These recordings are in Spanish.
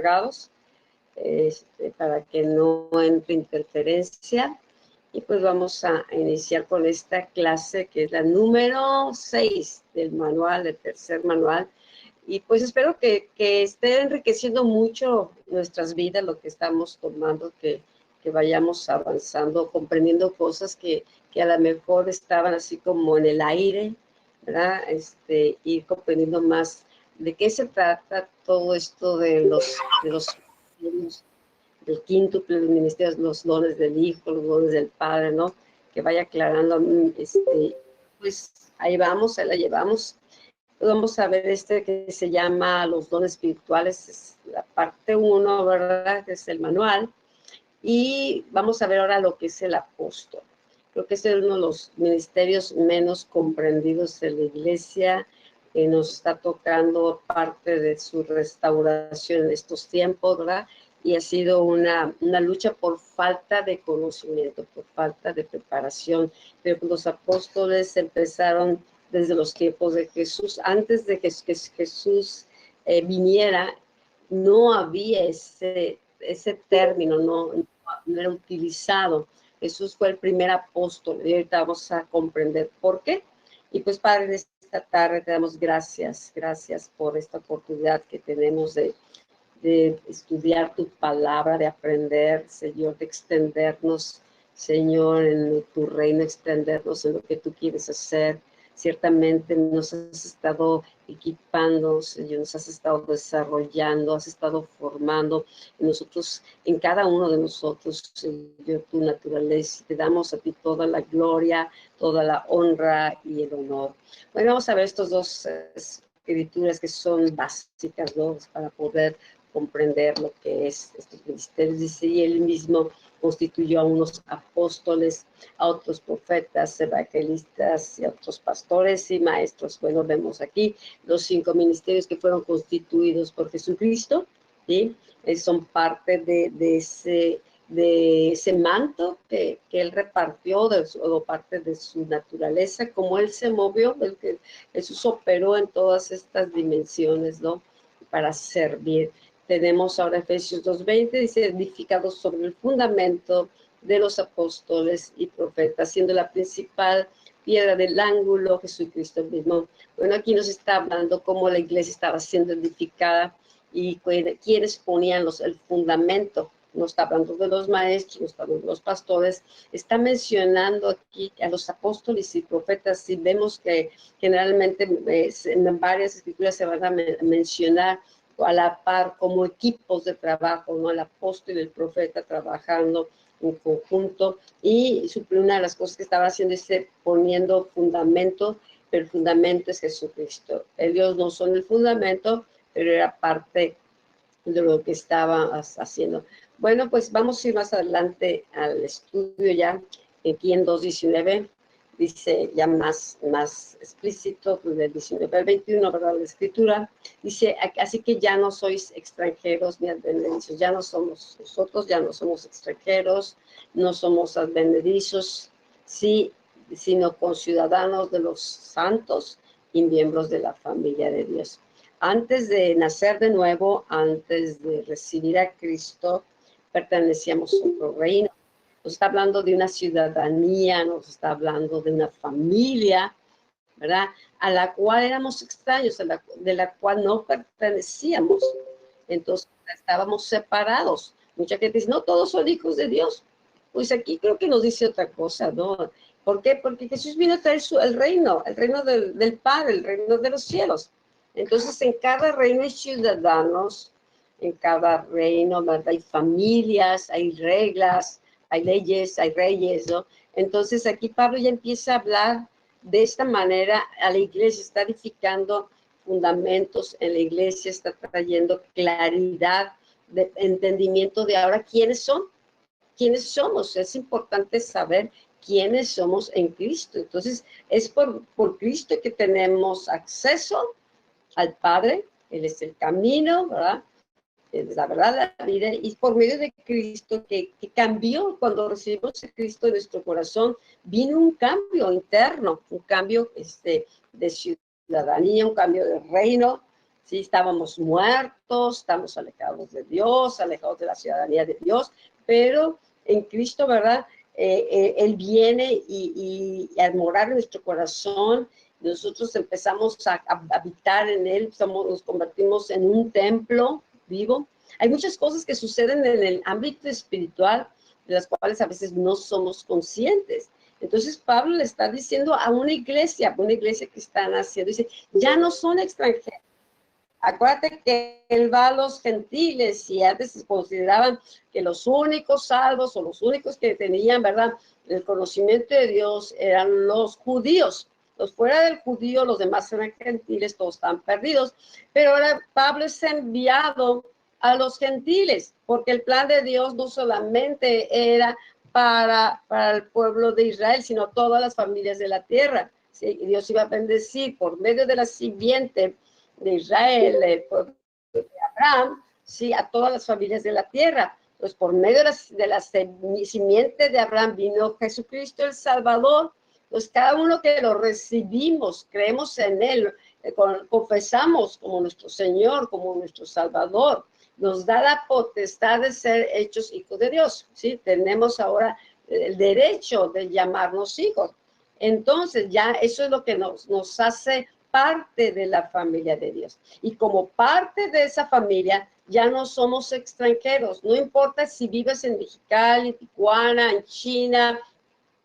apagados para que no entre interferencia. Y pues vamos a iniciar con esta clase que es la número 6 del manual, del tercer manual. Y pues espero que esté enriqueciendo mucho nuestras vidas, lo que estamos tomando, que vayamos avanzando, comprendiendo cosas que a lo mejor estaban así como en el aire, ¿verdad? Ir comprendiendo más de qué se trata todo esto de los del quíntuple de los ministerios, los dones del Hijo, los dones del Padre, ¿no? Que vaya aclarando, pues ahí vamos, ahí la llevamos. Vamos a ver que se llama los dones espirituales, es la parte 1, ¿verdad? Que es el manual. Y vamos a ver ahora lo que es el apóstol. Creo que este es uno de los ministerios menos comprendidos en la iglesia, que nos está tocando parte de su restauración en estos tiempos, ¿verdad? Y ha sido una lucha por falta de conocimiento, por falta de preparación. Pero los apóstoles empezaron desde los tiempos de Jesús. Antes de que Jesús viniera, no había ese término, no era utilizado. Jesús fue el primer apóstol y ahorita vamos a comprender por qué. Y pues Padre, en esta tarde te damos gracias por esta oportunidad que tenemos de estudiar tu palabra, de aprender, Señor, de extendernos, Señor, en tu reino, extendernos en lo que tú quieres hacer. Ciertamente nos has estado equipando, Señor, nos has estado desarrollando, has estado formando en nosotros, en cada uno de nosotros, Señor, tu naturaleza. Te damos a ti toda la gloria, toda la honra y el honor. Bueno, vamos a ver estos dos escrituras que son básicas, ¿no? Para poder comprender lo que es estos ministerios. Dice, y él mismo constituyó a unos apóstoles, a otros profetas, evangelistas y a otros pastores y maestros. Bueno, vemos aquí los 5 ministerios que fueron constituidos por Jesucristo, ¿sí? Son parte de ese manto que él repartió, o parte de su naturaleza, como él se movió, que Jesús operó en todas estas dimensiones, ¿no? Para servir. Tenemos ahora Efesios 2:20, dice, edificados sobre el fundamento de los apóstoles y profetas, siendo la principal piedra del ángulo Jesucristo mismo. Bueno, aquí nos está hablando cómo la iglesia estaba siendo edificada y quienes ponían el fundamento. No está hablando de los maestros, no está hablando de los pastores, está mencionando aquí a los apóstoles y profetas, y vemos que generalmente en varias escrituras se van a mencionar a la par como equipos de trabajo, ¿no? El apóstol y el profeta trabajando en conjunto, y una de las cosas que estaba haciendo es poniendo fundamento, pero el fundamento es Jesucristo. Ellos no son el fundamento, pero era parte de lo que estaba haciendo. Bueno, pues vamos a ir más adelante al estudio ya, aquí en 2:19, dice ya más explícito, del 19 al 21, ¿verdad? La escritura dice, así que ya no sois extranjeros ni advenedizos, ya no somos nosotros, ya no somos extranjeros, no somos advenedizos, sí, sino conciudadanos de los santos y miembros de la familia de Dios. Antes de nacer de nuevo, antes de recibir a Cristo, pertenecíamos a otro reino. Nos está hablando de una ciudadanía, nos está hablando de una familia, ¿verdad? A la cual éramos extraños, de la cual no pertenecíamos. Entonces estábamos separados. Mucha gente dice, no, todos son hijos de Dios. Pues aquí creo que nos dice otra cosa, ¿no? ¿Por qué? Porque Jesús vino a traer el reino del Padre, el reino de los cielos. Entonces, en cada reino hay ciudadanos, en cada reino, ¿verdad? Hay familias, hay reglas, hay leyes, hay reyes, ¿no? Entonces, aquí Pablo ya empieza a hablar de esta manera a la iglesia, está edificando fundamentos en la iglesia, está trayendo claridad de entendimiento de ahora quiénes somos. Es importante saber quiénes somos en Cristo. Entonces, es por Cristo que tenemos acceso al Padre. Él es el camino, ¿verdad? Es la verdad, la vida, y por medio de Cristo que cambió cuando recibimos a Cristo en nuestro corazón, vino un cambio interno, un cambio de ciudadanía, un cambio de reino, Sí, estábamos muertos, estamos alejados de Dios, alejados de la ciudadanía de Dios, pero en Cristo, ¿verdad? Él viene y al morar en nuestro corazón, nosotros empezamos a habitar en Él, nos convertimos en un templo vivo. Hay muchas cosas que suceden en el ámbito espiritual, de las cuales a veces no somos conscientes. Entonces Pablo le está diciendo a una iglesia que están haciendo, dice, ya no son extranjeros. Acuérdate que él va a los gentiles y antes se consideraban que los únicos salvos o los únicos que tenían, ¿verdad?, el conocimiento de Dios eran los judíos. Los fuera del judío, los demás eran gentiles, todos están perdidos. Pero ahora Pablo es enviado a los gentiles, porque el plan de Dios no solamente era para el pueblo de Israel, sino todas las familias de la tierra. ¿Sí? Y Dios iba a bendecir por medio de la simiente de Israel, el pueblo de Abraham, sí, a todas las familias de la tierra. Pues por medio de la simiente de Abraham vino Jesucristo el Salvador. Pues cada uno que lo recibimos, creemos en Él, confesamos como nuestro Señor, como nuestro Salvador, nos da la potestad de ser hechos hijos de Dios, ¿sí? Tenemos ahora el derecho de llamarnos hijos. Entonces ya eso es lo que nos hace parte de la familia de Dios. Y como parte de esa familia, ya no somos extranjeros. No importa si vives en Mexicali, en Tijuana, en China,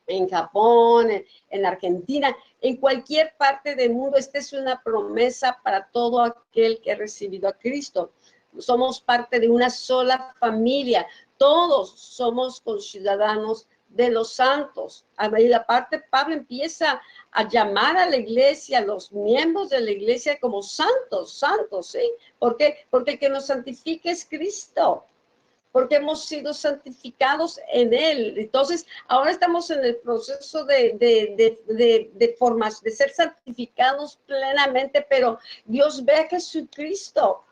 en Japón, en Argentina, en cualquier parte del mundo. Esta es una promesa para todo aquel que ha recibido a Cristo. Somos parte de una sola familia. Todos somos conciudadanos de los santos. Y aparte, Pablo empieza a llamar a la iglesia, a los miembros de la iglesia como santos, santos, ¿sí? ¿Por qué? Porque el que nos santifica es Cristo, porque hemos sido santificados en Él. Entonces, ahora estamos en el proceso de formación, de ser santificados plenamente, pero Dios ve a Jesucristo.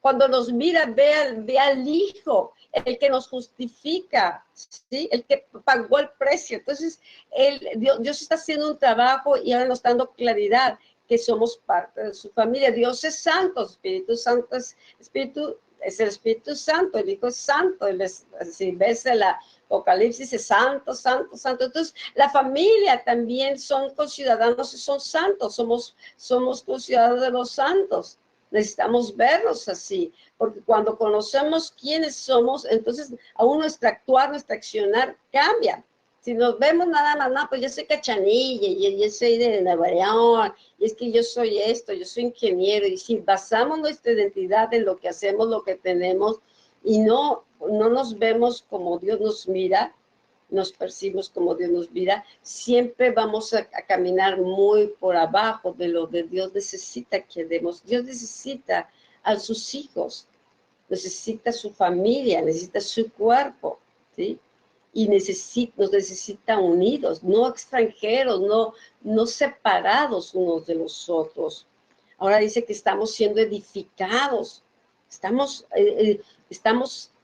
Cuando nos mira, ve al Hijo, el que nos justifica, ¿sí? El que pagó el precio. Entonces, Dios está haciendo un trabajo y ahora nos está dando claridad que somos parte de su familia. Dios es santo, Espíritu Santo es el Espíritu Santo, el Hijo es santo. Si ves el Apocalipsis, es santo, santo, santo. Entonces, la familia también son conciudadanos y son santos. Somos conciudadanos de los santos. Necesitamos verlos así, porque cuando conocemos quiénes somos, entonces aún nuestro actuar, nuestro accionar cambia. Si nos vemos nada más, no, pues yo soy cachanilla, y yo soy de Nueva León, y es que yo soy esto, yo soy ingeniero, y si basamos nuestra identidad en lo que hacemos, lo que tenemos, y no nos vemos como Dios nos mira, nos percibimos como Dios nos mira, siempre vamos a caminar muy por abajo de lo que Dios necesita que demos. Dios necesita a sus hijos, necesita su familia, necesita su cuerpo, ¿sí? Y nos necesita unidos, no extranjeros, no separados unos de los otros. Ahora dice que estamos siendo edificados, estamos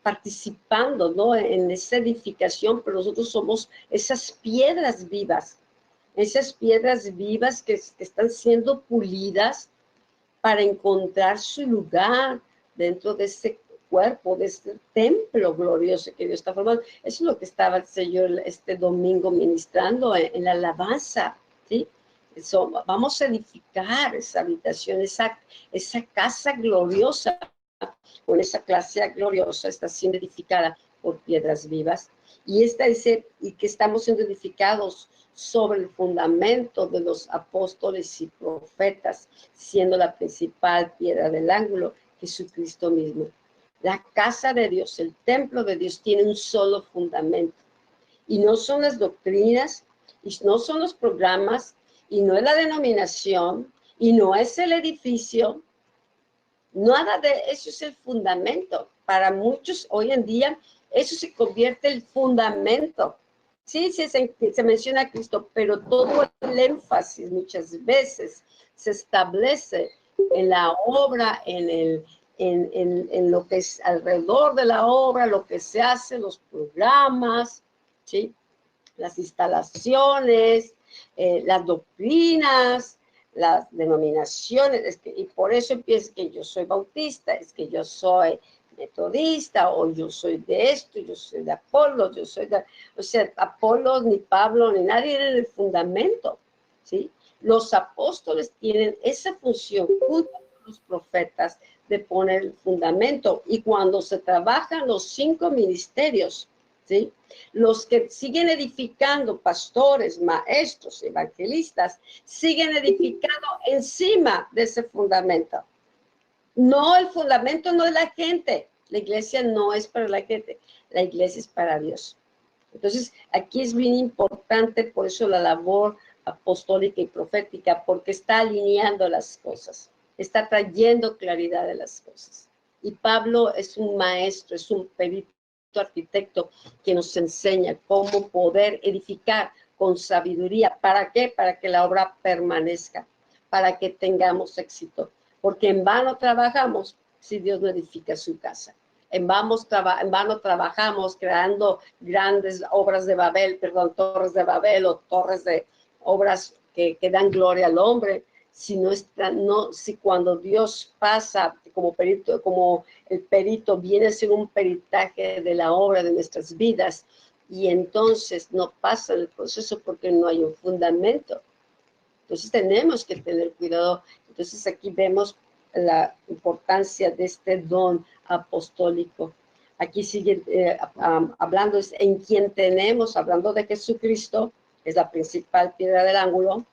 participando, ¿no?, en esa edificación, pero nosotros somos esas piedras vivas que están siendo pulidas para encontrar su lugar dentro de este cuerpo, de este templo glorioso que Dios está formando. Eso es lo que estaba el Señor este domingo ministrando en la alabanza, ¿sí? Vamos a edificar esa habitación, esa casa gloriosa, con esa clase gloriosa está siendo edificada por piedras vivas. Y esta dice, y que estamos siendo edificados sobre el fundamento de los apóstoles y profetas, siendo la principal piedra del ángulo Jesucristo mismo. La casa de Dios, el templo de Dios, tiene un solo fundamento. Y no son las doctrinas, y no son los programas, y no es la denominación, y no es el edificio. Nada de eso es el fundamento. Para muchos hoy en día, eso se convierte en el fundamento. Sí, se menciona a Cristo, pero todo el énfasis muchas veces se establece en la obra, en lo que es alrededor de la obra, lo que se hace, los programas, ¿sí?, las instalaciones, las doctrinas, las denominaciones, y por eso empieza que yo soy bautista, es que yo soy metodista, o yo soy de esto, yo soy de Apolo, yo soy de... O sea, Apolo, ni Pablo, ni nadie era el fundamento, ¿sí? Los apóstoles tienen esa función, junto con los profetas, de poner el fundamento. Y cuando se trabajan los 5 ministerios, ¿sí? Los que siguen edificando, pastores, maestros, evangelistas, siguen edificando encima de ese fundamento. No, el fundamento no es la gente. La iglesia no es para la gente. La iglesia es para Dios. Entonces, aquí es bien importante, por eso la labor apostólica y profética, porque está alineando las cosas, está trayendo claridad de las cosas. Y Pablo es un maestro, es un perito arquitecto que nos enseña cómo poder edificar con sabiduría. ¿Para qué? Para que la obra permanezca, para que tengamos éxito. Porque en vano trabajamos si Dios no edifica su casa. En vano trabajamos creando grandes obras de Babel, torres de Babel o torres de obras que dan gloria al hombre, si cuando Dios pasa como perito, como el perito viene a ser un peritaje de la obra de nuestras vidas, y entonces no pasa el proceso porque no hay un fundamento. Entonces tenemos que tener cuidado. Entonces aquí vemos la importancia de este don apostólico. Aquí sigue hablando en quien tenemos, hablando de Jesucristo, es la principal piedra del ángulo.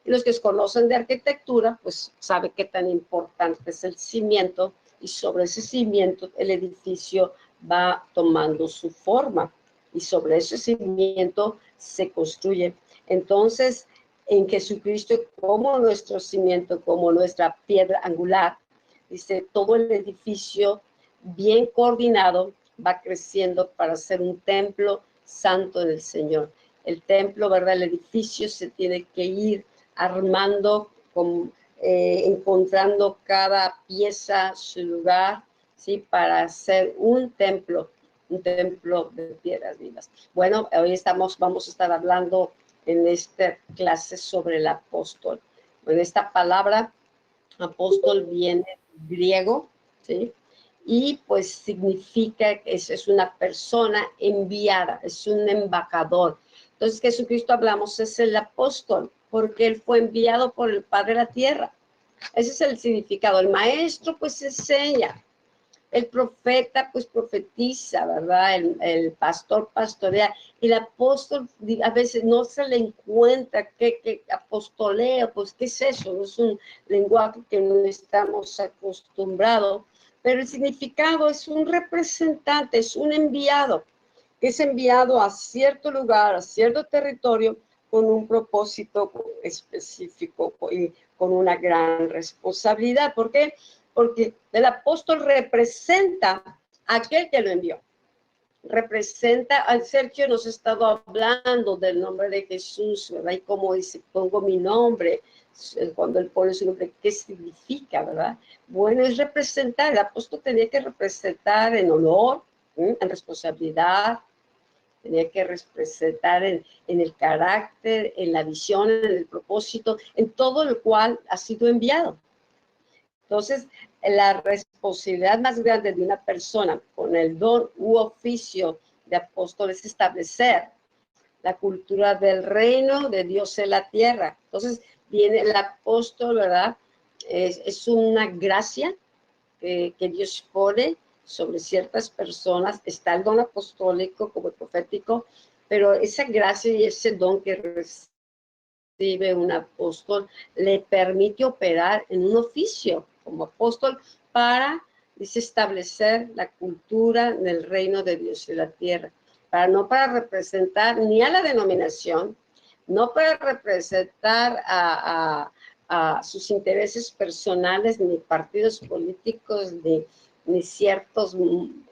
Y los que conocen de arquitectura, pues saben qué tan importante es el cimiento, y sobre ese cimiento el edificio va tomando su forma, y sobre ese cimiento se construye. Entonces, en Jesucristo como nuestro cimiento, como nuestra piedra angular, dice, todo el edificio bien coordinado va creciendo para ser un templo santo del Señor. El templo, ¿verdad? El edificio se tiene que ir armando, encontrando cada pieza su lugar, ¿sí? Para hacer un templo de piedras vivas. Bueno, hoy vamos a estar hablando en esta clase sobre el apóstol. Bueno, esta palabra apóstol viene griego, ¿sí? Y pues significa que es una persona enviada, es un embajador. Entonces Jesucristo, hablamos, es el apóstol, porque él fue enviado por el Padre a la tierra. Ese es el significado. El maestro pues enseña, el profeta pues profetiza, ¿verdad? El pastor pastorea, y el apóstol a veces no se le encuentra qué apostoleo, pues qué es eso, no es un lenguaje que no estamos acostumbrados, pero el significado es un representante, es un enviado, que es enviado a cierto lugar, a cierto territorio, con un propósito específico y con una gran responsabilidad. ¿Por qué? Porque el apóstol representa a aquel que lo envió. Representa al Sergio, nos ha estado hablando del nombre de Jesús, ¿verdad? Y como dice, pongo mi nombre, cuando él pone su nombre, ¿qué significa, verdad? Bueno, es representar, el apóstol tenía que representar en honor, en responsabilidad, tenía que representar en el carácter, en la visión, en el propósito, en todo el cual ha sido enviado. Entonces, la responsabilidad más grande de una persona con el don u oficio de apóstol es establecer la cultura del reino de Dios en la tierra. Entonces, viene el apóstol, ¿verdad? Es una gracia que Dios pone sobre ciertas personas. Está el don apostólico como el profético, pero esa gracia y ese don que recibe un apóstol le permite operar en un oficio como apóstol para, dice, establecer la cultura del reino de Dios en la tierra, no para representar ni a la denominación, no para representar a sus intereses personales, ni partidos políticos, ni ciertos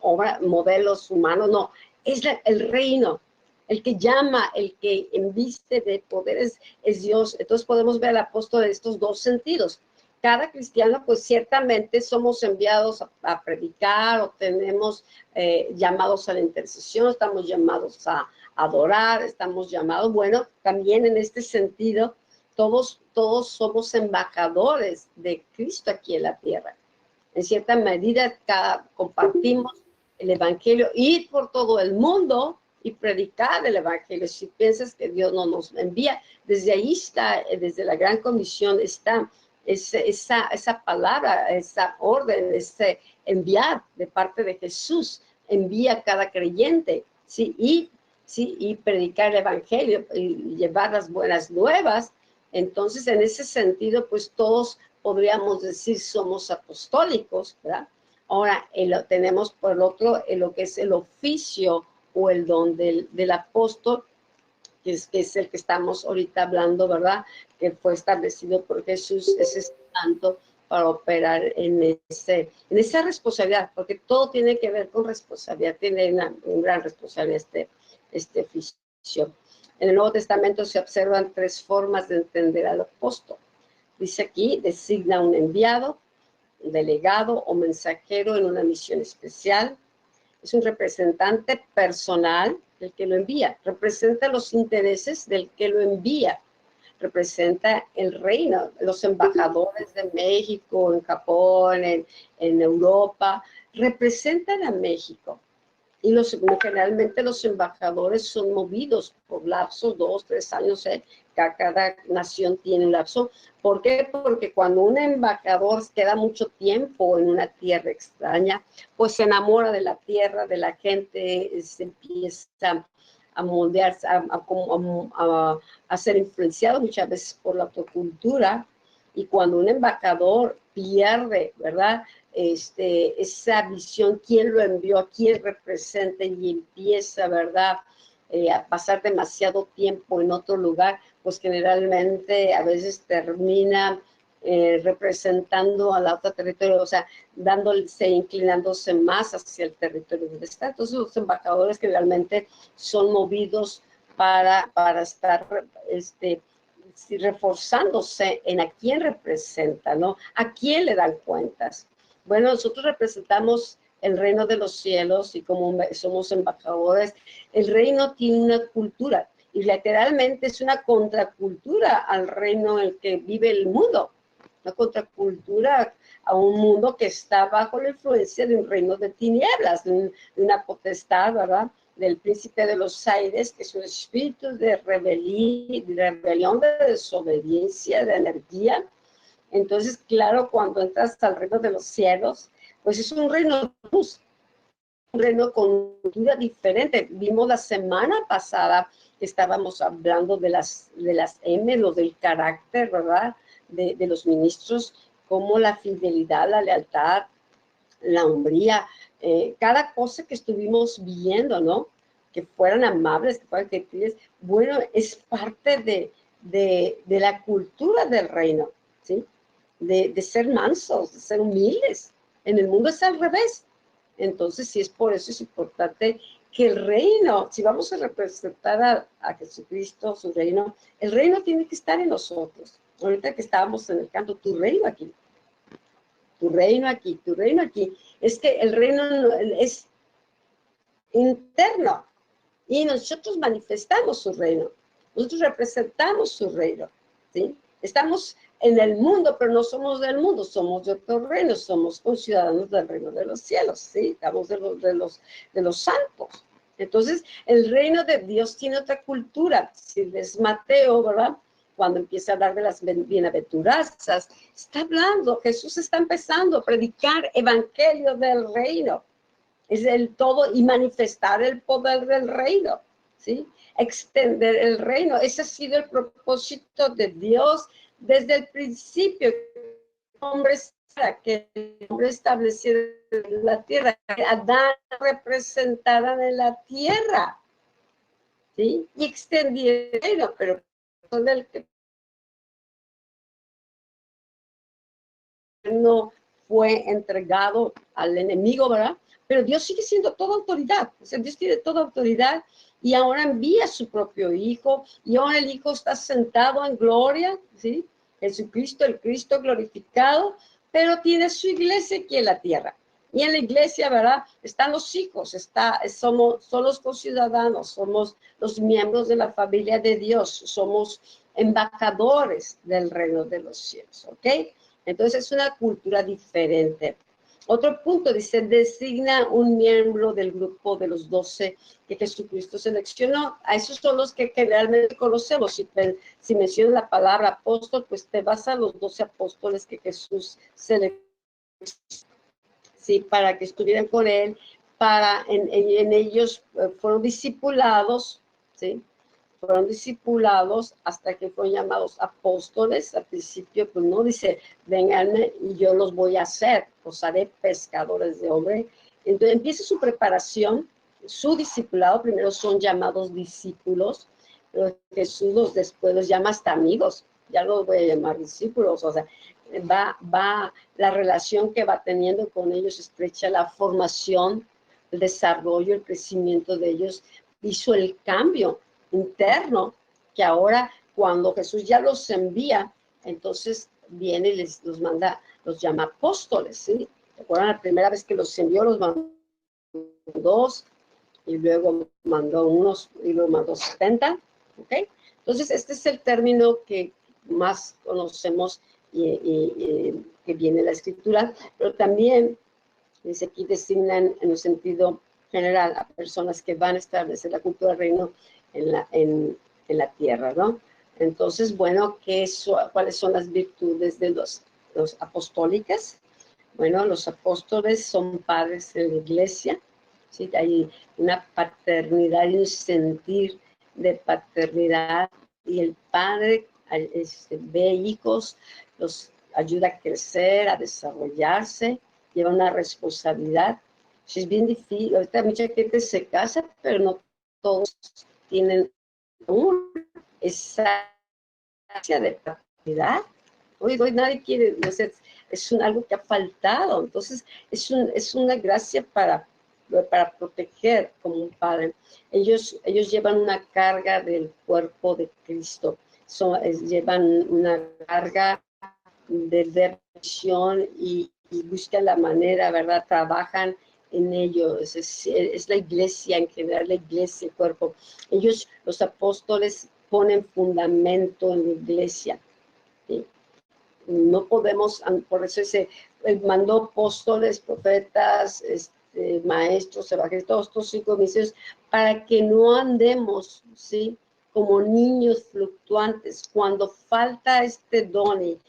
modelos humanos, no, es el reino. El que llama, el que embiste de poderes es Dios. Entonces podemos ver al apóstol en estos dos sentidos. Cada cristiano, pues ciertamente somos enviados a predicar, o tenemos llamados a la intercesión, estamos llamados a adorar, estamos llamados, bueno, también en este sentido, todos todos somos embajadores de Cristo aquí en la tierra. En cierta medida, compartimos el Evangelio, ir por todo el mundo y predicar el Evangelio. Si piensas que Dios no nos envía, desde ahí está, desde la gran comisión está esa palabra, esa orden, ese enviar de parte de Jesús, envía a cada creyente, ¿sí? Y predicar el Evangelio y llevar las buenas nuevas. Entonces, en ese sentido, pues todos podríamos decir somos apostólicos, ¿verdad? Ahora, tenemos por el otro, lo que es el oficio o el don del apóstol, que es el que estamos ahorita hablando, ¿verdad? Que fue establecido por Jesús, ese santo, para operar en esa responsabilidad, porque todo tiene que ver con responsabilidad, tiene una gran responsabilidad este oficio. En el Nuevo Testamento se observan 3 formas de entender al apóstol. Dice aquí, designa un enviado, un delegado o mensajero en una misión especial. Es un representante personal del que lo envía, representa los intereses del que lo envía, representa el reino, los embajadores de México, en Japón, en Europa, representan a México. Y generalmente los embajadores son movidos por lapsos, 2, 3 años, cada nación tiene un lapso. ¿Por qué? Porque cuando un embajador queda mucho tiempo en una tierra extraña, pues se enamora de la tierra, de la gente, se empieza a moldearse, a ser influenciado muchas veces por la autocultura. Y cuando un embajador pierde, ¿verdad?, esa visión, quién lo envió, a quién representa, y empieza, ¿verdad?, a pasar demasiado tiempo en otro lugar, pues generalmente a veces termina representando a la otra territorio, o sea, inclinándose más hacia el territorio donde está. Entonces los embajadores generalmente son movidos para estar reforzándose en a quién representa, ¿no? A quién le dan cuentas. Bueno, nosotros representamos el reino de los cielos y como somos embajadores, el reino tiene una cultura y literalmente es una contracultura al reino en el que vive el mundo, una contracultura a un mundo que está bajo la influencia de un reino de tinieblas, de una potestad, ¿verdad?, del príncipe de los aires, que es un espíritu de rebelión, de desobediencia, de anarquía. Entonces, claro, cuando entras al reino de los cielos, pues es un reino de luz, un reino con cultura diferente. Vimos la semana pasada que estábamos hablando de las M, lo del carácter, ¿verdad?, de los ministros, como la fidelidad, la lealtad, la hombría, cada cosa que estuvimos viendo, ¿no?, que fueran amables, que fueran gentiles, bueno, es parte de la cultura del reino, ¿sí?, de ser mansos, de ser humildes. En el mundo es al revés. Entonces, sí, es por eso es importante que el reino, si vamos a representar a Jesucristo, su reino, el reino tiene que estar en nosotros. Ahorita que estábamos en el canto, tu reino aquí, tu reino aquí, tu reino aquí. Es que el reino es interno y nosotros manifestamos su reino. Nosotros representamos su reino, ¿sí? Estamos en el mundo, pero no somos del mundo, somos de otro reino, somos conciudadanos del reino de los cielos, ¿sí? Estamos de los santos. Entonces, el reino de Dios tiene otra cultura. Si ves Mateo, ¿verdad?, cuando empieza a hablar de las bienaventuranzas, está hablando, Jesús está empezando a predicar evangelio del reino. Es el todo y manifestar el poder del reino, ¿sí? Extender el reino. Ese ha sido el propósito de Dios desde el principio. Que el hombre establecido en la tierra, que Adán representara en la tierra, ¿sí? Y extendieron el reino, pero son el que no fue entregado al enemigo, ¿verdad? Pero Dios sigue siendo toda autoridad, o sea, Dios tiene toda autoridad y ahora envía a su propio Hijo y ahora el Hijo está sentado en gloria, ¿sí? Jesucristo, el Cristo glorificado, pero tiene su iglesia aquí en la tierra. Y en la iglesia, ¿verdad?, están los hijos, somos los conciudadanos, somos los miembros de la familia de Dios, somos embajadores del reino de los cielos, ¿ok? Entonces es una cultura diferente. Otro punto dice, designa un miembro del grupo de los 12 que Jesucristo seleccionó. A esos son los que generalmente conocemos. Si mencionas la palabra apóstol, pues te vas a los 12 apóstoles que Jesús seleccionó, ¿sí? Para que estuvieran con él, en ellos fueron discipulados, ¿sí? Fueron discipulados hasta que fueron llamados apóstoles. Al principio, pues no dice, vénganme y yo los voy a hacer, los haré pescadores de hombres. Entonces empieza su preparación, su discipulado. Primero son llamados discípulos, pero Jesús después los llama hasta amigos, ya los voy a llamar discípulos. O sea, va la relación que va teniendo con ellos estrecha, la formación, el desarrollo, el crecimiento de ellos, hizo el cambio interno, que ahora cuando Jesús ya los envía, entonces viene y los manda, los llama apóstoles, ¿sí? ¿Se acuerdan? La primera vez que los envió, los mandó 2, y luego mandó unos, y luego mandó 70, ¿ok? Entonces, este es el término que más conocemos y que viene en la Escritura, pero también dice aquí designan en un sentido general a personas que van a establecer la cultura del reino en la tierra, ¿no? Entonces, bueno, ¿cuáles son las virtudes de los apostólicas? Bueno, los apóstoles son padres de la iglesia, ¿sí? Hay una paternidad y un sentir de paternidad, y el padre ve hijos, los ayuda a crecer, a desarrollarse, lleva una responsabilidad. Es bien difícil, ahorita mucha gente se casa, pero no todos tienen esa gracia de paternidad. Hoy nadie quiere, no sé, es algo que ha faltado. Entonces es una gracia para proteger como un padre. Ellos llevan una carga del cuerpo de Cristo, llevan una carga de remisión y buscan la manera, ¿verdad? Trabajan en ello. Es la iglesia en general, la iglesia, el cuerpo. Ellos, los apóstoles, ponen fundamento en la iglesia, ¿sí? No podemos, por eso mandó apóstoles, profetas, maestros, evangelistas, todos estos 5 misterios, para que no andemos, ¿sí?, como niños fluctuantes. Cuando falta este don y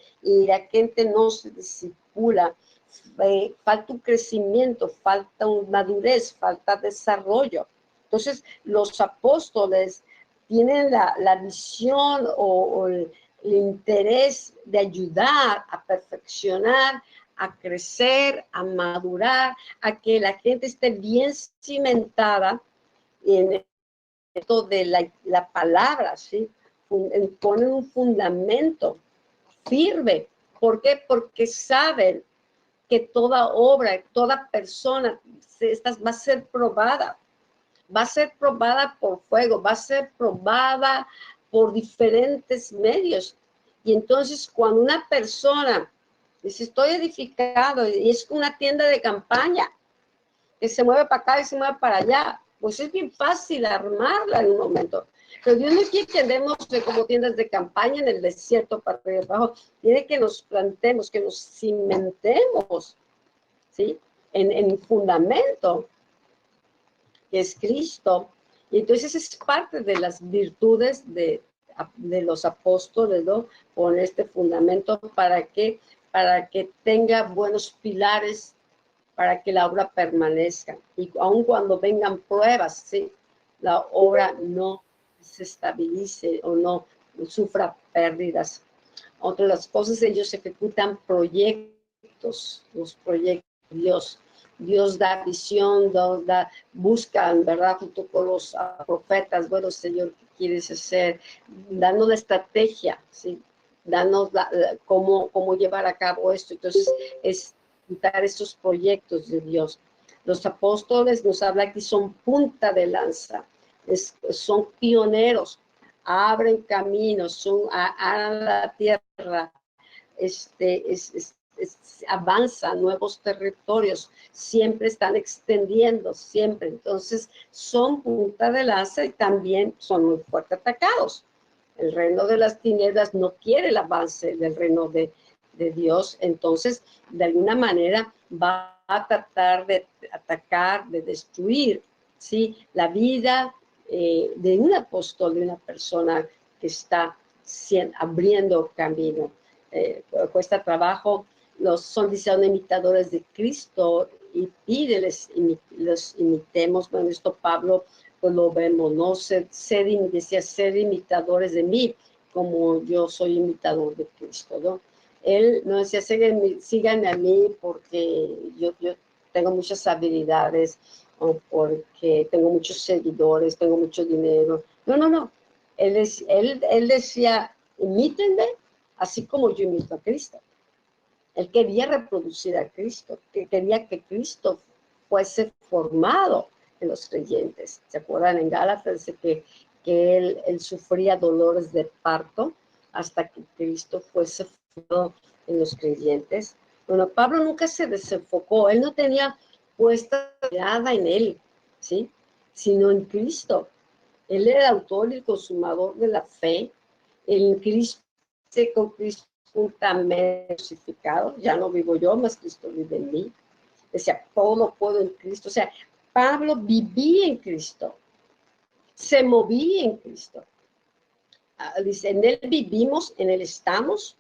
la gente no se disipula, falta un crecimiento, falta una madurez, falta desarrollo. Entonces, los apóstoles tienen la visión o el interés de ayudar a perfeccionar, a crecer, a madurar, a que la gente esté bien cimentada en esto de la palabra, ¿sí? Ponen un fundamento firme. ¿Por qué? Porque saben que toda obra, toda persona va a ser probada. Va a ser probada por fuego, va a ser probada por diferentes medios. Y entonces cuando una persona dice, estoy edificado, y es una tienda de campaña, que se mueve para acá y se mueve para allá, pues es bien fácil armarla en un momento. Pero Dios no quiere que andemos como tiendas de campaña en el desierto para arriba y abajo. Quiere que nos plantemos, que nos cimentemos, ¿sí?, en fundamento, que es Cristo. Y entonces es parte de las virtudes de los apóstoles, ¿no? Con este fundamento para que tenga buenos pilares, para que la obra permanezca. Y aun cuando vengan pruebas, ¿sí?, la obra no se estabilice o no sufra pérdidas. Otra de las cosas, ellos ejecutan proyectos, los proyectos de Dios. Dios da visión, buscan, ¿verdad?, junto con los profetas, bueno, Señor, ¿qué quieres hacer? Danos la estrategia, ¿sí? Danos cómo llevar a cabo esto. Entonces, es dar esos proyectos de Dios. Los apóstoles nos habla aquí, son punta de lanza, son pioneros, abren caminos, harán la tierra, avanzan nuevos territorios, siempre están extendiendo, siempre. Entonces, son punta de lanza y también son muy fuerte atacados. El reino de las tinieblas no quiere el avance del reino de Dios, entonces de alguna manera va a tratar de atacar, de destruir, ¿sí?, la vida de un apóstol, de una persona que está abriendo camino. Cuesta trabajo, son imitadores de Cristo y pide los imitemos. Bueno, esto Pablo pues lo vemos, ¿no? Decía, ser imitadores de mí, como yo soy imitador de Cristo, ¿no? Él no decía, síganme a mí porque yo tengo muchas habilidades, o porque tengo muchos seguidores, tengo mucho dinero. No, no, no. Él decía, imítenme así como yo imito a Cristo. Él quería reproducir a Cristo, que quería que Cristo fuese formado en los creyentes. ¿Se acuerdan? En Gálatas dice que él sufría dolores de parto hasta que Cristo fuese formado en los creyentes. Bueno, Pablo nunca se desenfocó, él no tenía puesta mirada en él, ¿sí?, sino en Cristo. Él era el autor y el consumador de la fe. En Cristo, con Cristo juntamente crucificado, ya no vivo yo, más Cristo vive en mí. Decía, todo lo puedo en Cristo. O sea, Pablo vivía en Cristo, se movía en Cristo. Dice, en Él vivimos, en Él estamos,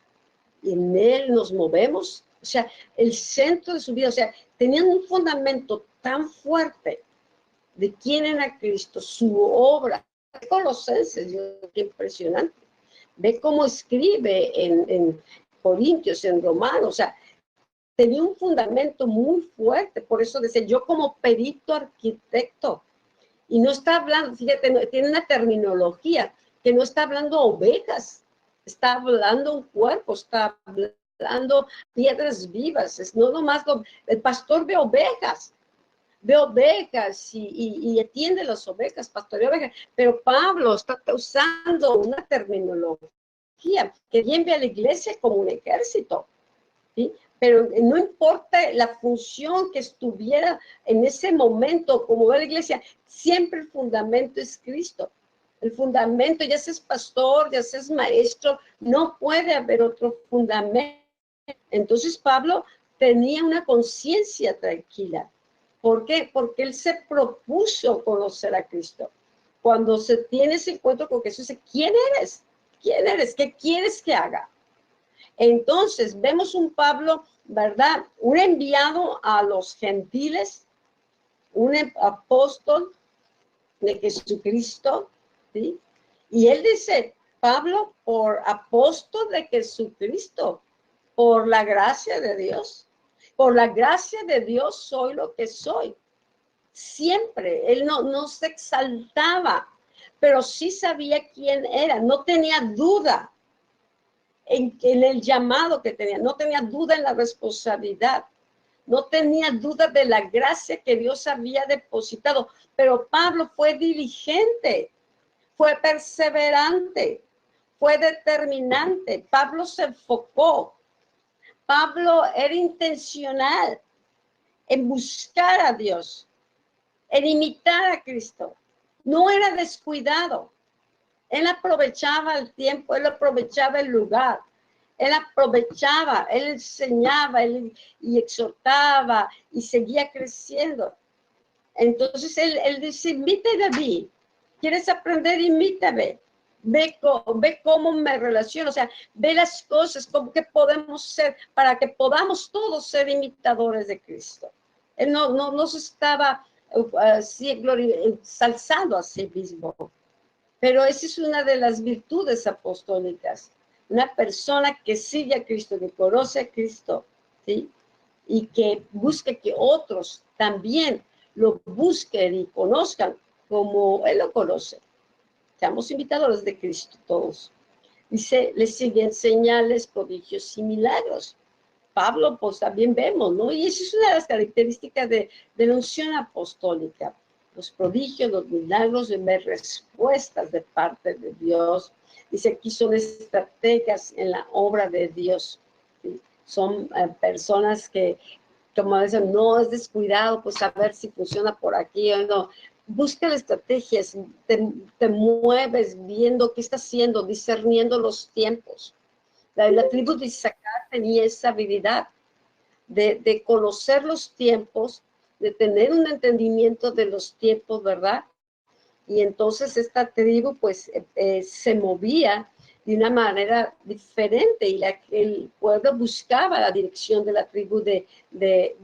y en Él nos movemos. O sea, el centro de su vida, o sea, tenían un fundamento tan fuerte de quién era Cristo, su obra. Colosenses, qué impresionante. Ve cómo escribe en Corintios, en Romanos, o sea, tenía un fundamento muy fuerte. Por eso decía, yo como perito arquitecto, y no está hablando, fíjate, tiene una terminología que no está hablando ovejas, está hablando un cuerpo, está hablando piedras vivas. Es no nomás el pastor ve ovejas y atiende las ovejas, pastorea ovejas, pero Pablo está usando una terminología que bien ve a la iglesia como un ejército, ¿sí? Pero no importa la función que estuviera en ese momento, como ve la iglesia, siempre el fundamento es Cristo. El fundamento, ya seas pastor, ya seas maestro, no puede haber otro fundamento. Entonces Pablo tenía una conciencia tranquila. ¿Por qué? Porque él se propuso conocer a Cristo. Cuando se tiene ese encuentro con Jesús, dice, ¿quién eres? ¿Quién eres? ¿Qué quieres que haga? Entonces, vemos un Pablo, ¿verdad?, un enviado a los gentiles, un apóstol de Jesucristo, ¿sí? Y él dice, Pablo, por apóstol de Jesucristo, por la gracia de Dios. Por la gracia de Dios soy lo que soy. Siempre, él no se exaltaba, pero sí sabía quién era, no tenía duda en el llamado que tenía, no tenía duda en la responsabilidad, no tenía duda de la gracia que Dios había depositado, pero Pablo fue diligente, fue perseverante, fue determinante. Pablo se enfocó, Pablo era intencional en buscar a Dios, en imitar a Cristo. No era descuidado. Él aprovechaba el tiempo, él aprovechaba el lugar, él aprovechaba, él enseñaba y exhortaba y seguía creciendo. Entonces él dice, imítame a mí. ¿Quieres aprender? Imítame. Ve cómo me relaciono, o sea, ve las cosas, cómo que podemos ser, para que podamos todos ser imitadores de Cristo. Él no se estaba ensalzando a sí mismo. Pero esa es una de las virtudes apostólicas. Una persona que sigue a Cristo, que conoce a Cristo, ¿sí?, y que busque que otros también lo busquen y conozcan como Él lo conoce. Seamos imitadores de Cristo todos. Dice, les siguen señales, prodigios y milagros. Pablo, pues también vemos, ¿no? Y esa es una de las características de la unción apostólica. Los prodigios, los milagros, de ver respuestas de parte de Dios. Dice, aquí son estrategas en la obra de Dios. ¿Sí? Son personas que, como dicen, no es descuidado, pues a ver si funciona por aquí o no. busca las estrategias, te mueves viendo qué está haciendo, discerniendo los tiempos. La tribu de Isaacar tenía esa habilidad de conocer los tiempos, de tener un entendimiento de los tiempos, ¿verdad? Y entonces esta tribu pues se movía de una manera diferente y el pueblo buscaba la dirección de la tribu de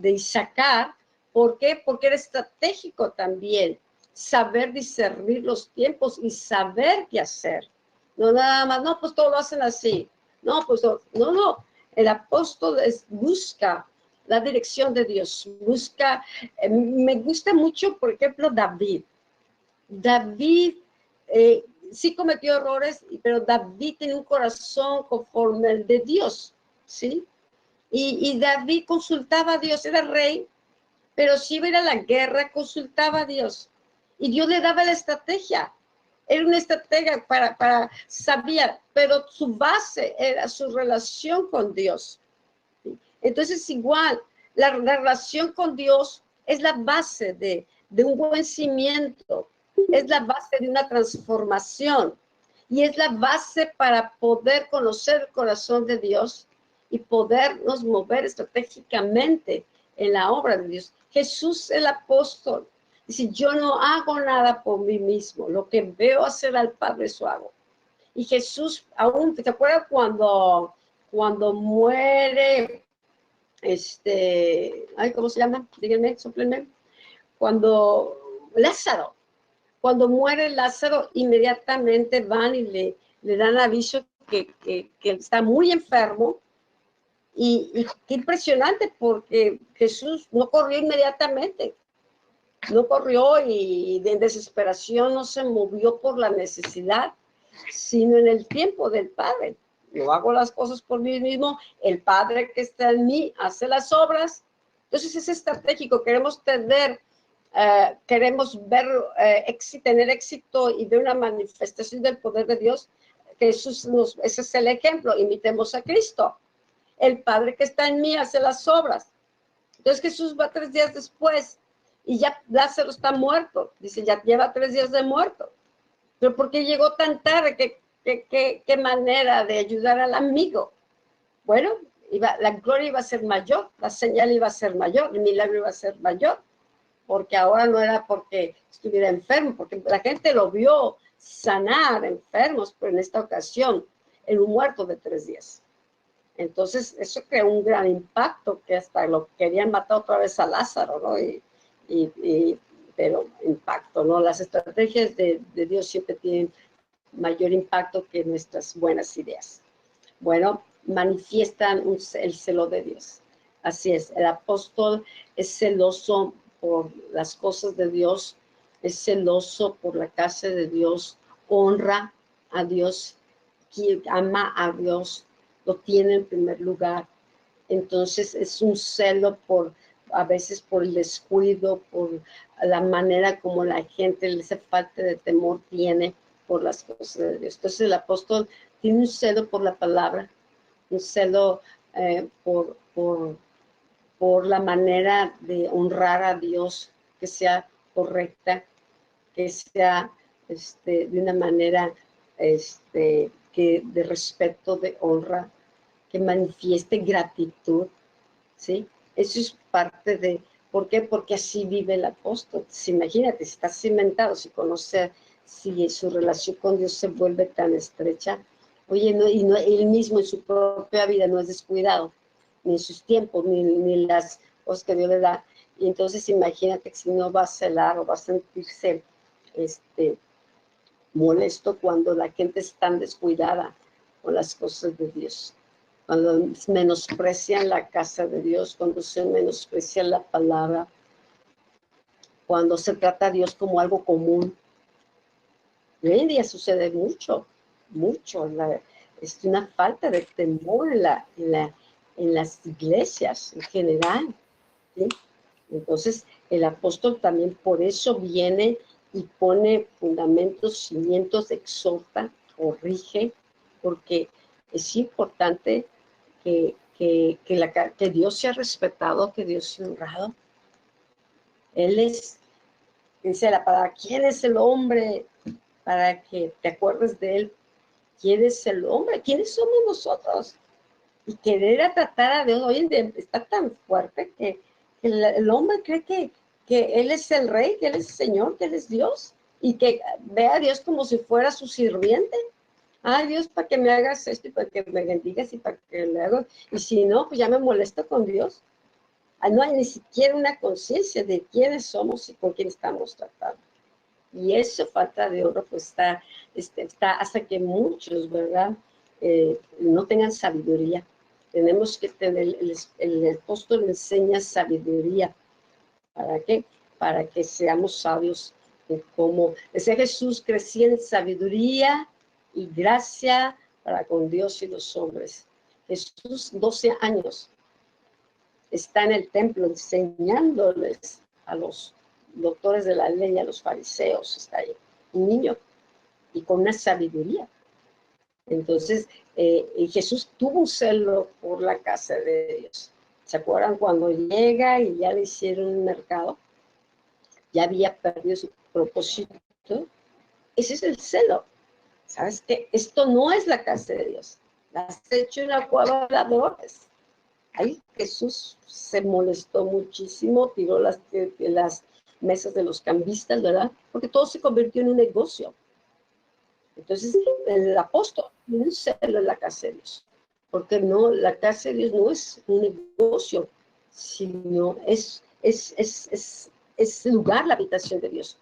Isaacar. ¿Por qué? Porque era estratégico también saber discernir los tiempos y saber qué hacer. No nada más, no, pues todo lo hacen así. No, pues no. El apóstol busca la dirección de Dios, busca, me gusta mucho, por ejemplo, David. David sí cometió errores, pero David tenía un corazón conforme al de Dios, ¿sí? Y David consultaba a Dios, era rey, pero si iba a ir a la guerra, consultaba a Dios. Y Dios le daba la estrategia. Era una estrategia sabía, pero su base era su relación con Dios. Entonces, igual, la relación con Dios es la base de un buen cimiento, es la base de una transformación y es la base para poder conocer el corazón de Dios y podernos mover estratégicamente en la obra de Dios. Jesús, el apóstol, dice, yo no hago nada por mí mismo, lo que veo hacer al Padre, eso hago. Y Jesús, aún, ¿te acuerdas cuando muere ¿cómo se llama? Díganme, soplenme. Cuando muere Lázaro, inmediatamente van y le dan aviso que está muy enfermo. Y qué impresionante, porque Jesús no corrió inmediatamente, no corrió y de desesperación no se movió por la necesidad, sino en el tiempo del Padre. Yo hago las cosas por mí mismo, el Padre que está en mí hace las obras. Entonces es estratégico, queremos ver, tener éxito y ver una manifestación del poder de Dios. Ese es el ejemplo, imitemos a Cristo. El Padre que está en mí hace las obras. Entonces Jesús va 3 días después y ya Lázaro está muerto. Dice, ya lleva 3 días de muerto. Pero ¿por qué llegó tan tarde? ¿Qué manera de ayudar al amigo? Bueno, la gloria iba a ser mayor, la señal iba a ser mayor, el milagro iba a ser mayor, porque ahora no era porque estuviera enfermo, porque la gente lo vio sanar enfermos, pero en esta ocasión, en un muerto de 3 días. Entonces, eso creó un gran impacto, que hasta lo querían matar otra vez a Lázaro, ¿no? Pero impacto, ¿no? Las estrategias de Dios siempre tienen mayor impacto que nuestras buenas ideas. Bueno, manifiestan el celo de Dios. Así es, el apóstol es celoso por las cosas de Dios, es celoso por la casa de Dios, honra a Dios, ama a Dios, lo tiene en primer lugar. Entonces es un celo a veces por el descuido, por la manera como la gente, esa falta de temor tiene por las cosas de Dios. Entonces el apóstol tiene un celo por la palabra, un celo por la manera de honrar a Dios, que sea correcta, que sea de una manera de respeto, de honra, que manifieste gratitud, ¿sí? Eso es parte de, ¿por qué? Porque así vive el apóstol. Imagínate, si está cimentado, si su relación con Dios se vuelve tan estrecha, oye, él mismo en su propia vida no es descuidado, ni en sus tiempos, ni las cosas que Dios le da. Y entonces imagínate que si no va a celar o va a sentirse molesto cuando la gente es tan descuidada con las cosas de Dios, cuando menosprecian la casa de Dios, cuando se menosprecia la palabra, cuando se trata a Dios como algo común. Y hoy en día sucede mucho. Es una falta de temor en las iglesias en general, ¿sí? Entonces, el apóstol también por eso viene y pone fundamentos, cimientos, exhorta, corrige, porque es importante que Dios sea respetado, que Dios sea honrado. Él es Dice la palabra, ¿quién es el hombre para que te acuerdes de él? ¿Quién es el hombre? ¿Quiénes somos nosotros? Y querer tratar a Dios hoy en día está tan fuerte que el hombre cree que Él es el rey, que Él es el Señor, que Él es Dios, y que ve a Dios como si fuera su sirviente. Ay, Dios, para que me hagas esto y para que me bendigas y para que le hago. Y si no, pues ya me molesto con Dios. No hay ni siquiera una conciencia de quiénes somos y con quién estamos tratando. Y eso, falta de oro, pues está hasta que muchos, ¿verdad? No tengan sabiduría. Tenemos que tener, el apóstol enseña sabiduría. ¿Para qué? Para que seamos sabios en cómo. Decía Jesús, crecía en sabiduría y gracia para con Dios y los hombres. Jesús, 12 años, está en el templo enseñándoles a los doctores de la ley, a los fariseos, está ahí, un niño, y con una sabiduría. Entonces, Jesús tuvo un celo por la casa de Dios. ¿Se acuerdan cuando llega y ya le hicieron un mercado? Ya había perdido su propósito. Ese es el celo. ¿Sabes qué? Esto no es la casa de Dios. La has hecho una cueva de ladrones. Ahí Jesús se molestó muchísimo, tiró las mesas de los cambistas, ¿verdad? Porque todo se convirtió en un negocio. Entonces, el apóstol tiene un celo en la casa de Dios. Porque no, la casa de Dios no es un negocio, sino es lugar, la habitación de Dios.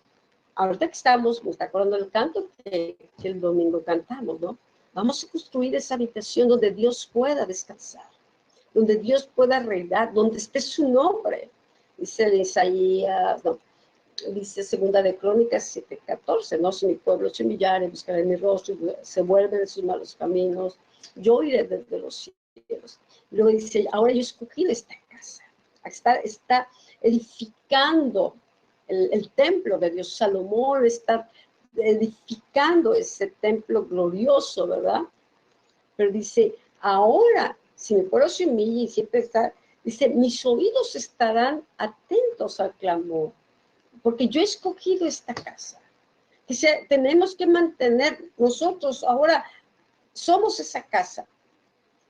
Ahorita que estamos, me está acordando del canto que el domingo cantamos, ¿no? Vamos a construir esa habitación donde Dios pueda descansar, donde Dios pueda reinar, donde esté su nombre. Dice Isaías, no, dice Segunda de Crónicas 7:14, ¿no? Si mi pueblo se humillare, buscaré mi rostro, se vuelven de sus malos caminos, yo iré desde los cielos. Y luego dice, ahora yo he escogido esta casa. Está edificando el templo de Dios. Salomón está edificando ese templo glorioso, ¿verdad? Pero dice, ahora, si mi pueblo se humilla y siempre está, dice, mis oídos estarán atentos al clamor, porque yo he escogido esta casa. Dice, tenemos que mantener, nosotros ahora somos esa casa.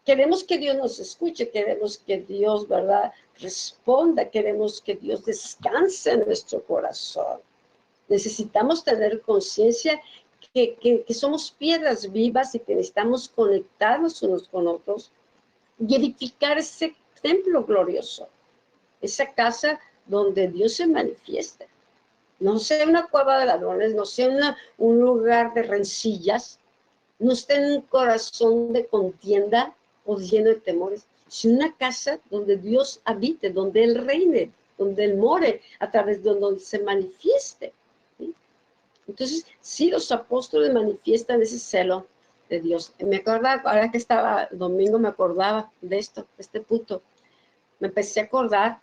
Queremos que Dios nos escuche, queremos que Dios, ¿verdad?, responda, queremos que Dios descanse en nuestro corazón. Necesitamos tener conciencia que somos piedras vivas y que necesitamos conectarnos unos con otros y edificar ese templo glorioso, esa casa donde Dios se manifiesta. No sea una cueva de ladrones, no sea un lugar de rencillas, no esté en un corazón de contienda o lleno de temores, sino una casa donde Dios habite, donde Él reine, donde Él more, a través de donde se manifieste. ¿Sí? Entonces, sí, los apóstoles manifiestan ese celo de Dios. Me acordaba, ahora que estaba el domingo, me acordaba de esto, de este punto. Me empecé a acordar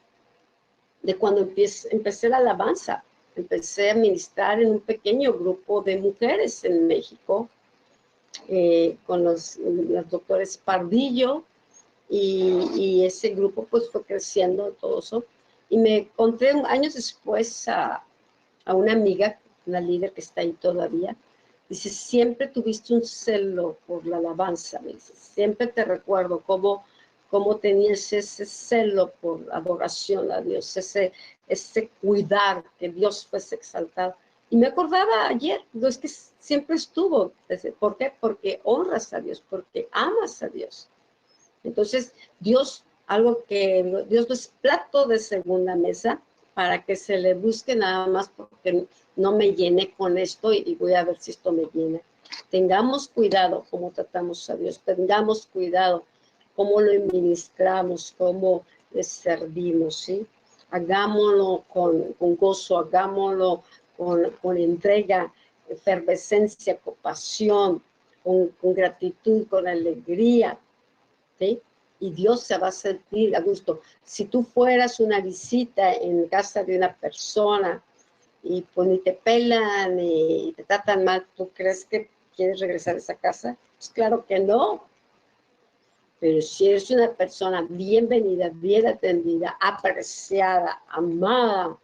de cuando empecé la alabanza. Empecé a ministrar en un pequeño grupo de mujeres en México, con los doctores Pardillo, y ese grupo pues fue creciendo todo eso. Y me encontré años después a una amiga, una líder que está ahí todavía. Dice, siempre tuviste un celo por la alabanza, me dice, siempre te recuerdo cómo tenías ese celo por adoración a Dios, ese cuidar que Dios fuese exaltado. Y me acordaba ayer, es que siempre estuvo. ¿Por qué? Porque honras a Dios, porque amas a Dios. Entonces, Dios no es plato de segunda mesa para que se le busque nada más porque no me llene con esto y voy a ver si esto me llena. Tengamos cuidado cómo tratamos a Dios, tengamos cuidado cómo lo administramos, cómo le servimos, ¿sí? Hagámoslo con gozo, hagámoslo con entrega, efervescencia, con pasión, con gratitud, con alegría, ¿sí? Y Dios se va a sentir a gusto. Si tú fueras una visita en casa de una persona y pues ni te pelan y te tratan mal, ¿tú crees que quieres regresar a esa casa? Pues claro que no. Pero si eres una persona bienvenida, bien atendida, apreciada, amada,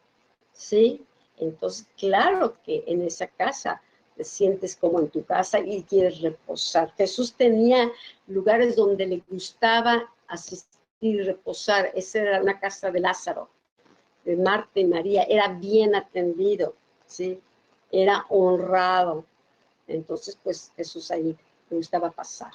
¿sí? Entonces, claro que en esa casa te sientes como en tu casa y quieres reposar. Jesús tenía lugares donde le gustaba asistir y reposar. Esa era una casa de Lázaro, de Marta y María. Era bien atendido, ¿sí? Era honrado. Entonces, pues Jesús ahí le gustaba pasar.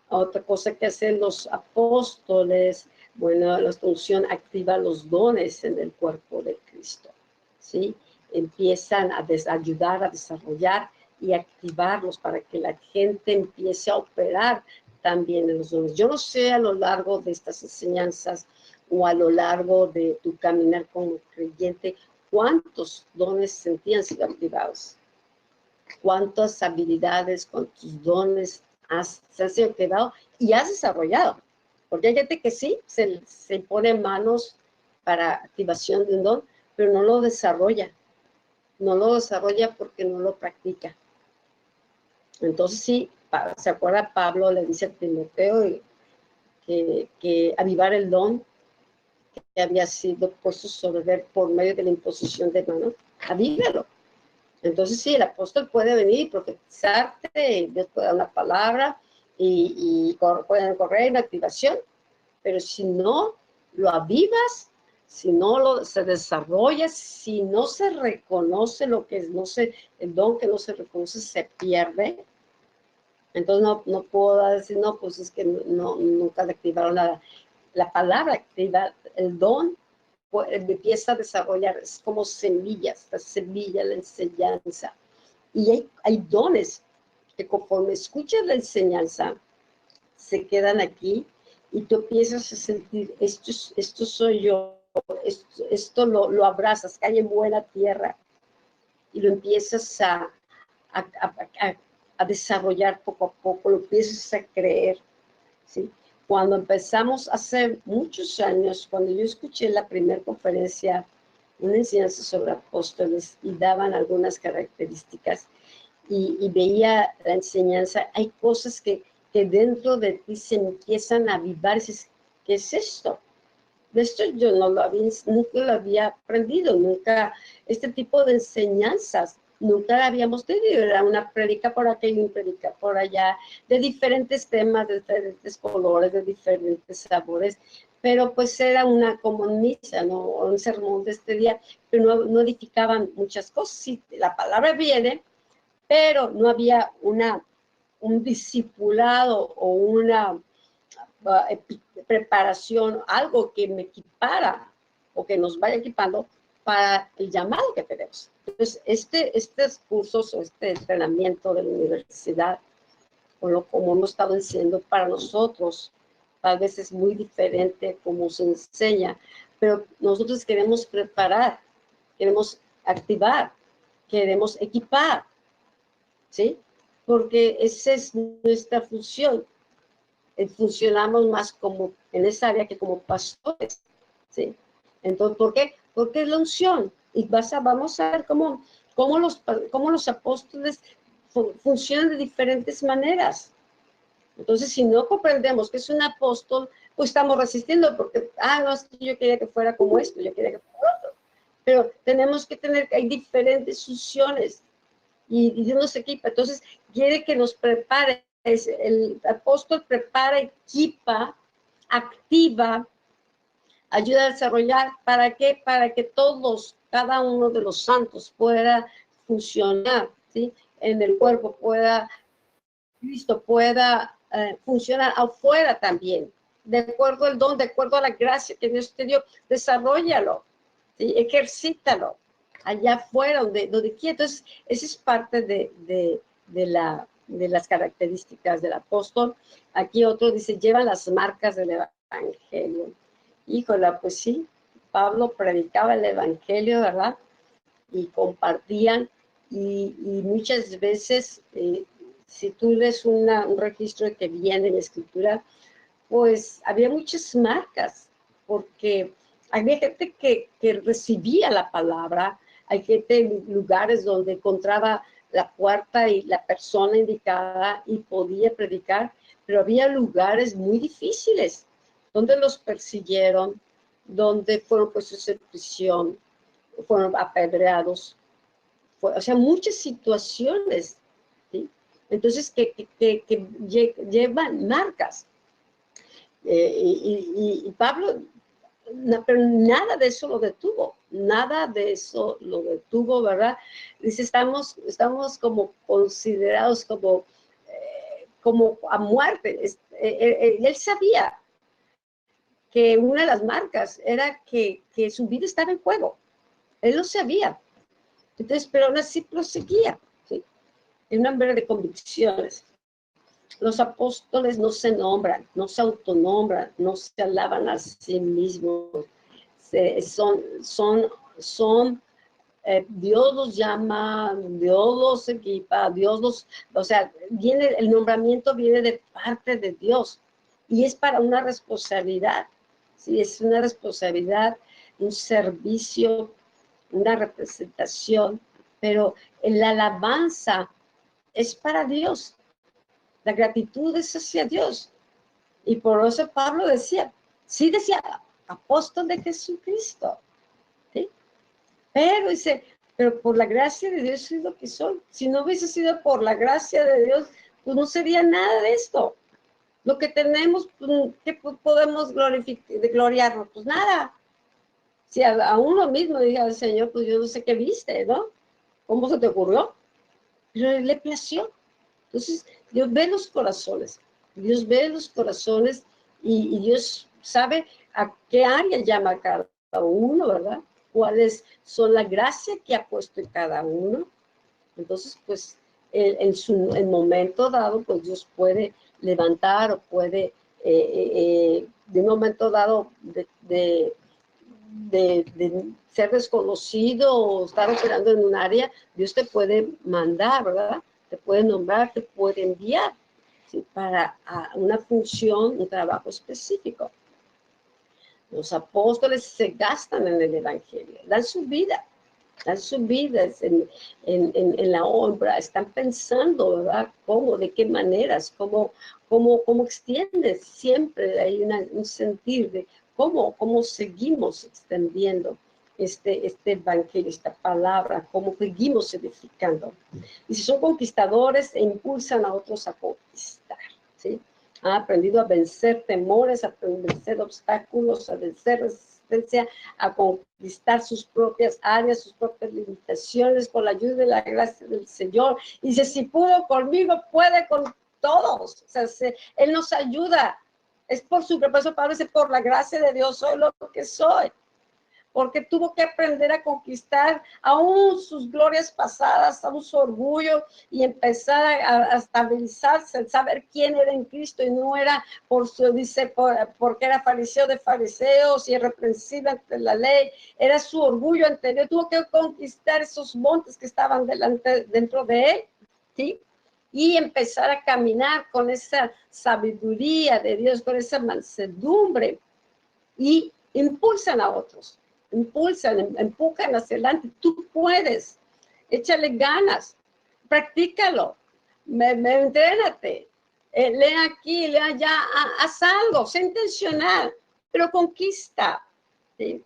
Otra cosa que hacen los apóstoles, bueno, la unción activa los dones en el cuerpo de Cristo, ¿sí? Empiezan a ayudar a desarrollar y activarlos para que la gente empiece a operar también en los dones. Yo no sé a lo largo de estas enseñanzas o a lo largo de tu caminar como creyente, cuántos dones sentían sido activados, cuántas habilidades, cuántos dones se han sido activados y has desarrollado. Porque hay gente que sí, se pone manos para activación de un don, pero no lo desarrolla. No lo desarrolla porque no lo practica. Entonces sí, se acuerda Pablo, le dice a Timoteo que avivar el don que había sido puesto sobre él por medio de la imposición de manos, avívalo. Entonces sí, el apóstol puede venir y profetizarte, Dios puede dar una palabra y pueden correr en activación, pero si no lo avivas, si no se desarrolla, si no se reconoce lo que es, el don que no se reconoce se pierde. Entonces no puedo decir, no, pues es que nunca activaron la palabra activa, el don empieza a desarrollar, es como semillas, la semilla, la enseñanza. Y hay dones que conforme escuchas la enseñanza, se quedan aquí y tú empiezas a sentir, esto soy yo, esto lo abrazas, cae en buena tierra y lo empiezas a desarrollar poco a poco, lo empiezas a creer, ¿sí? Cuando empezamos hace muchos años, cuando yo escuché la primera conferencia, una enseñanza sobre apóstoles y daban algunas características y veía la enseñanza, hay cosas que dentro de ti se empiezan a avivar. Dices, ¿qué es esto? De esto yo nunca lo había aprendido, nunca, este tipo de enseñanzas, nunca la habíamos tenido. Era una prédica por aquí y una prédica por allá, de diferentes temas, de diferentes colores, de diferentes sabores, pero pues era una como misa, ¿no? Un sermón de este día, pero no edificaban muchas cosas. Sí, la palabra viene, pero no había un discipulado o una preparación, algo que me equipara o que nos vaya equipando para el llamado que tenemos. Entonces, estos cursos o este entrenamiento de la universidad, como hemos estado enseñando para nosotros, tal vez es muy diferente como se enseña, pero nosotros queremos preparar, queremos activar, queremos equipar, ¿sí? Porque esa es nuestra función. Funcionamos más como en esa área que como pastores, ¿sí? Entonces, ¿por qué? Porque es la unción. Y vamos a ver cómo los apóstoles funcionan de diferentes maneras. Entonces, si no comprendemos que es un apóstol, pues estamos resistiendo porque, no, es que yo quería que fuera como esto, yo quería que fuera otro. Pero tenemos que hay diferentes unciones y Dios nos equipa. Entonces, quiere que nos prepare. El apóstol prepara, equipa, activa, ayuda a desarrollar. ¿Para qué? Para que cada uno de los santos pueda funcionar, ¿sí? En el cuerpo, Cristo pueda funcionar afuera también. De acuerdo al don, de acuerdo a la gracia que Dios te dio, desarróllalo, ¿sí? Ejercítalo allá afuera, donde quiera. Entonces, esa es parte de las características del apóstol. Aquí otro dice, lleva las marcas del evangelio. Híjole, pues sí, Pablo predicaba el evangelio, ¿verdad? Y compartían, y muchas veces, si tú lees un registro que viene en la escritura, pues había muchas marcas, porque había gente que recibía la palabra, hay gente en lugares donde encontraba la puerta y la persona indicada y podía predicar, pero había lugares muy difíciles, donde los persiguieron, donde fueron puestos en prisión, fueron apedreados, o sea, muchas situaciones, ¿sí? Entonces, que llevan marcas. Y Pablo, pero nada de eso lo detuvo, nada de eso lo detuvo, ¿verdad? Dice, estamos como considerados como a muerte. Él sabía que una de las marcas era que su vida estaba en juego. Él lo sabía. Entonces, pero aún así proseguía, ¿sí? En un hombre de convicciones. Los apóstoles no se nombran, no se autonombran, no se alaban a sí mismos. Dios los llama, Dios los equipa, o sea, el nombramiento viene de parte de Dios y es para una responsabilidad, ¿sí? Es una responsabilidad, un servicio, una representación, pero la alabanza es para Dios, la gratitud es hacia Dios. Y por eso Pablo decía, apóstol de Jesucristo, ¿sí? Pero dice, pero por la gracia de Dios soy lo que soy. Si no hubiese sido por la gracia de Dios, pues no sería nada de esto. Lo que tenemos, ¿qué podemos gloriarnos? Pues nada. Si a uno mismo diga al Señor, pues yo no sé qué viste, ¿no? ¿Cómo se te ocurrió? Pero le plació. Entonces, Dios ve los corazones. Dios ve los corazones y Dios sabe a qué área llama a cada uno, ¿verdad? Cuáles son la gracia que ha puesto en cada uno. Entonces, pues, en momento dado, pues Dios puede levantar o puede, de un momento dado, de ser desconocido o estar operando en un área, Dios te puede mandar, ¿verdad? Te puede nombrar, te puede enviar, ¿sí? Para una función, un trabajo específico. Los apóstoles se gastan en el evangelio, dan sus vidas en la obra, están pensando, ¿verdad? ¿Cómo, de qué maneras, cómo extiendes? Siempre hay un sentir de cómo seguimos extendiendo este evangelio, esta palabra, cómo seguimos edificando. Y si son conquistadores, impulsan a otros a conquistar, ¿sí? Ha aprendido a vencer temores, a vencer obstáculos, a vencer resistencia, a conquistar sus propias áreas, sus propias limitaciones, con la ayuda de la gracia del Señor. Y dice, si pudo conmigo, puede con todos. O sea, Él nos ayuda. Es por su propósito, Pablo dice, por la gracia de Dios soy lo que soy. Porque tuvo que aprender a conquistar aún sus glorias pasadas, aún su orgullo, y empezar a estabilizarse, saber quién era en Cristo, y no era porque era fariseo de fariseos y irreprensible ante la ley, era su orgullo anterior. Tuvo que conquistar esos montes que estaban dentro de él, ¿sí? Y empezar a caminar con esa sabiduría de Dios, con esa mansedumbre, y impulsan a otros. Empujan hacia adelante. Tú puedes, échale ganas, practícalo, entrénate, lee aquí, lee allá, haz algo, sé intencional, pero conquista, ¿sí?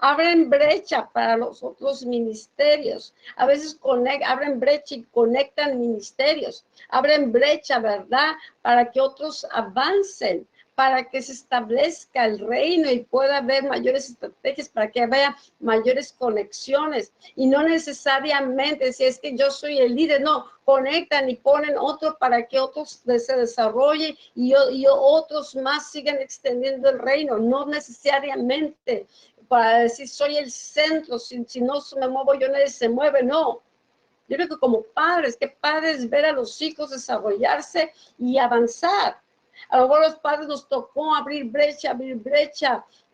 Abren brecha para los otros ministerios. A veces abren brecha y conectan ministerios. Abren brecha, ¿verdad? Para que otros avancen, para que se establezca el reino y pueda haber mayores estrategias, para que haya mayores conexiones. Y no necesariamente, si es que yo soy el líder, no, conectan y ponen otro para que otros se desarrollen y otros más sigan extendiendo el reino. No necesariamente para decir soy el centro, si no me muevo yo, nadie se mueve, no. Yo creo que como padres, que padres ver a los hijos desarrollarse y avanzar. A lo mejor los padres nos tocó abrir brecha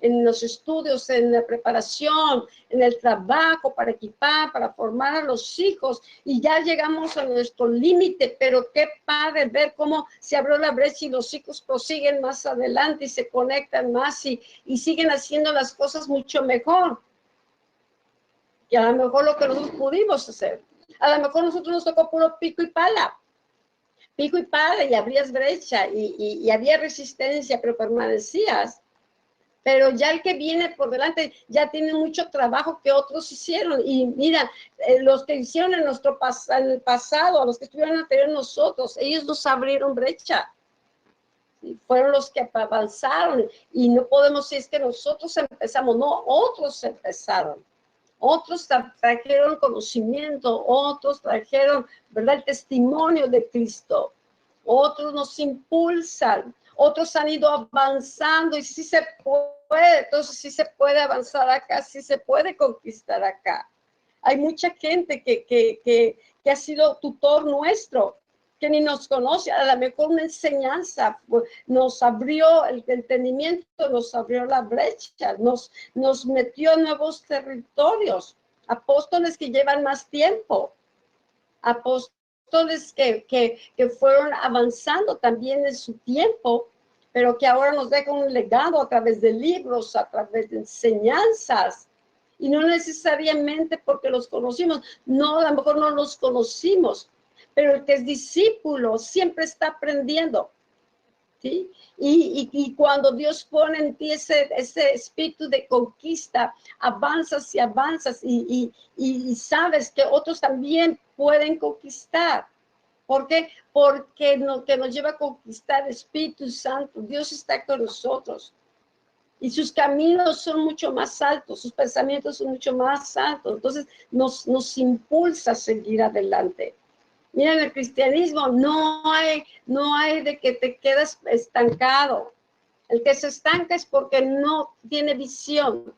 en los estudios, en la preparación, en el trabajo, para equipar, para formar a los hijos, y ya llegamos a nuestro límite, pero qué padre ver cómo se abrió la brecha y los hijos prosiguen más adelante y se conectan más y siguen haciendo las cosas mucho mejor, que a lo mejor lo que nosotros pudimos hacer. A lo mejor nosotros nos tocó puro pico y pala, y abrías brecha y había resistencia, pero permanecías. pero ya el que viene por delante ya tiene mucho trabajo que otros hicieron. Y mira, los que hicieron en nuestro en el pasado, los que estuvieron anterior a nosotros, ellos nos abrieron brecha. ¿Sí? Fueron los que avanzaron. Y no podemos decir es que nosotros empezamos, no, otros empezaron. Otros trajeron conocimiento, otros trajeron, ¿verdad?, el testimonio de Cristo. Otros nos impulsan, otros han ido avanzando y sí se puede, entonces sí se puede avanzar acá, sí se puede conquistar acá. Hay mucha gente que ha sido tutor nuestro, que ni nos conoce, a lo mejor una enseñanza nos abrió el entendimiento, nos abrió la brecha, nos metió en nuevos territorios. Apóstoles que llevan más tiempo, apóstoles que fueron avanzando también en su tiempo, pero que ahora nos dejan un legado a través de libros, a través de enseñanzas, y no necesariamente porque los conocimos, no, a lo mejor no los conocimos, pero el que es discípulo siempre está aprendiendo, ¿sí? Y cuando Dios pone en ti ese espíritu de conquista, avanzas y avanzas y sabes que otros también pueden conquistar. ¿Por qué? Porque que nos lleva a conquistar el Espíritu Santo. Dios está con nosotros. Y sus caminos son mucho más altos, sus pensamientos son mucho más altos. Entonces nos impulsa a seguir adelante. Mira, en el cristianismo no hay de que te quedas estancado. El que se estanca es porque no tiene visión.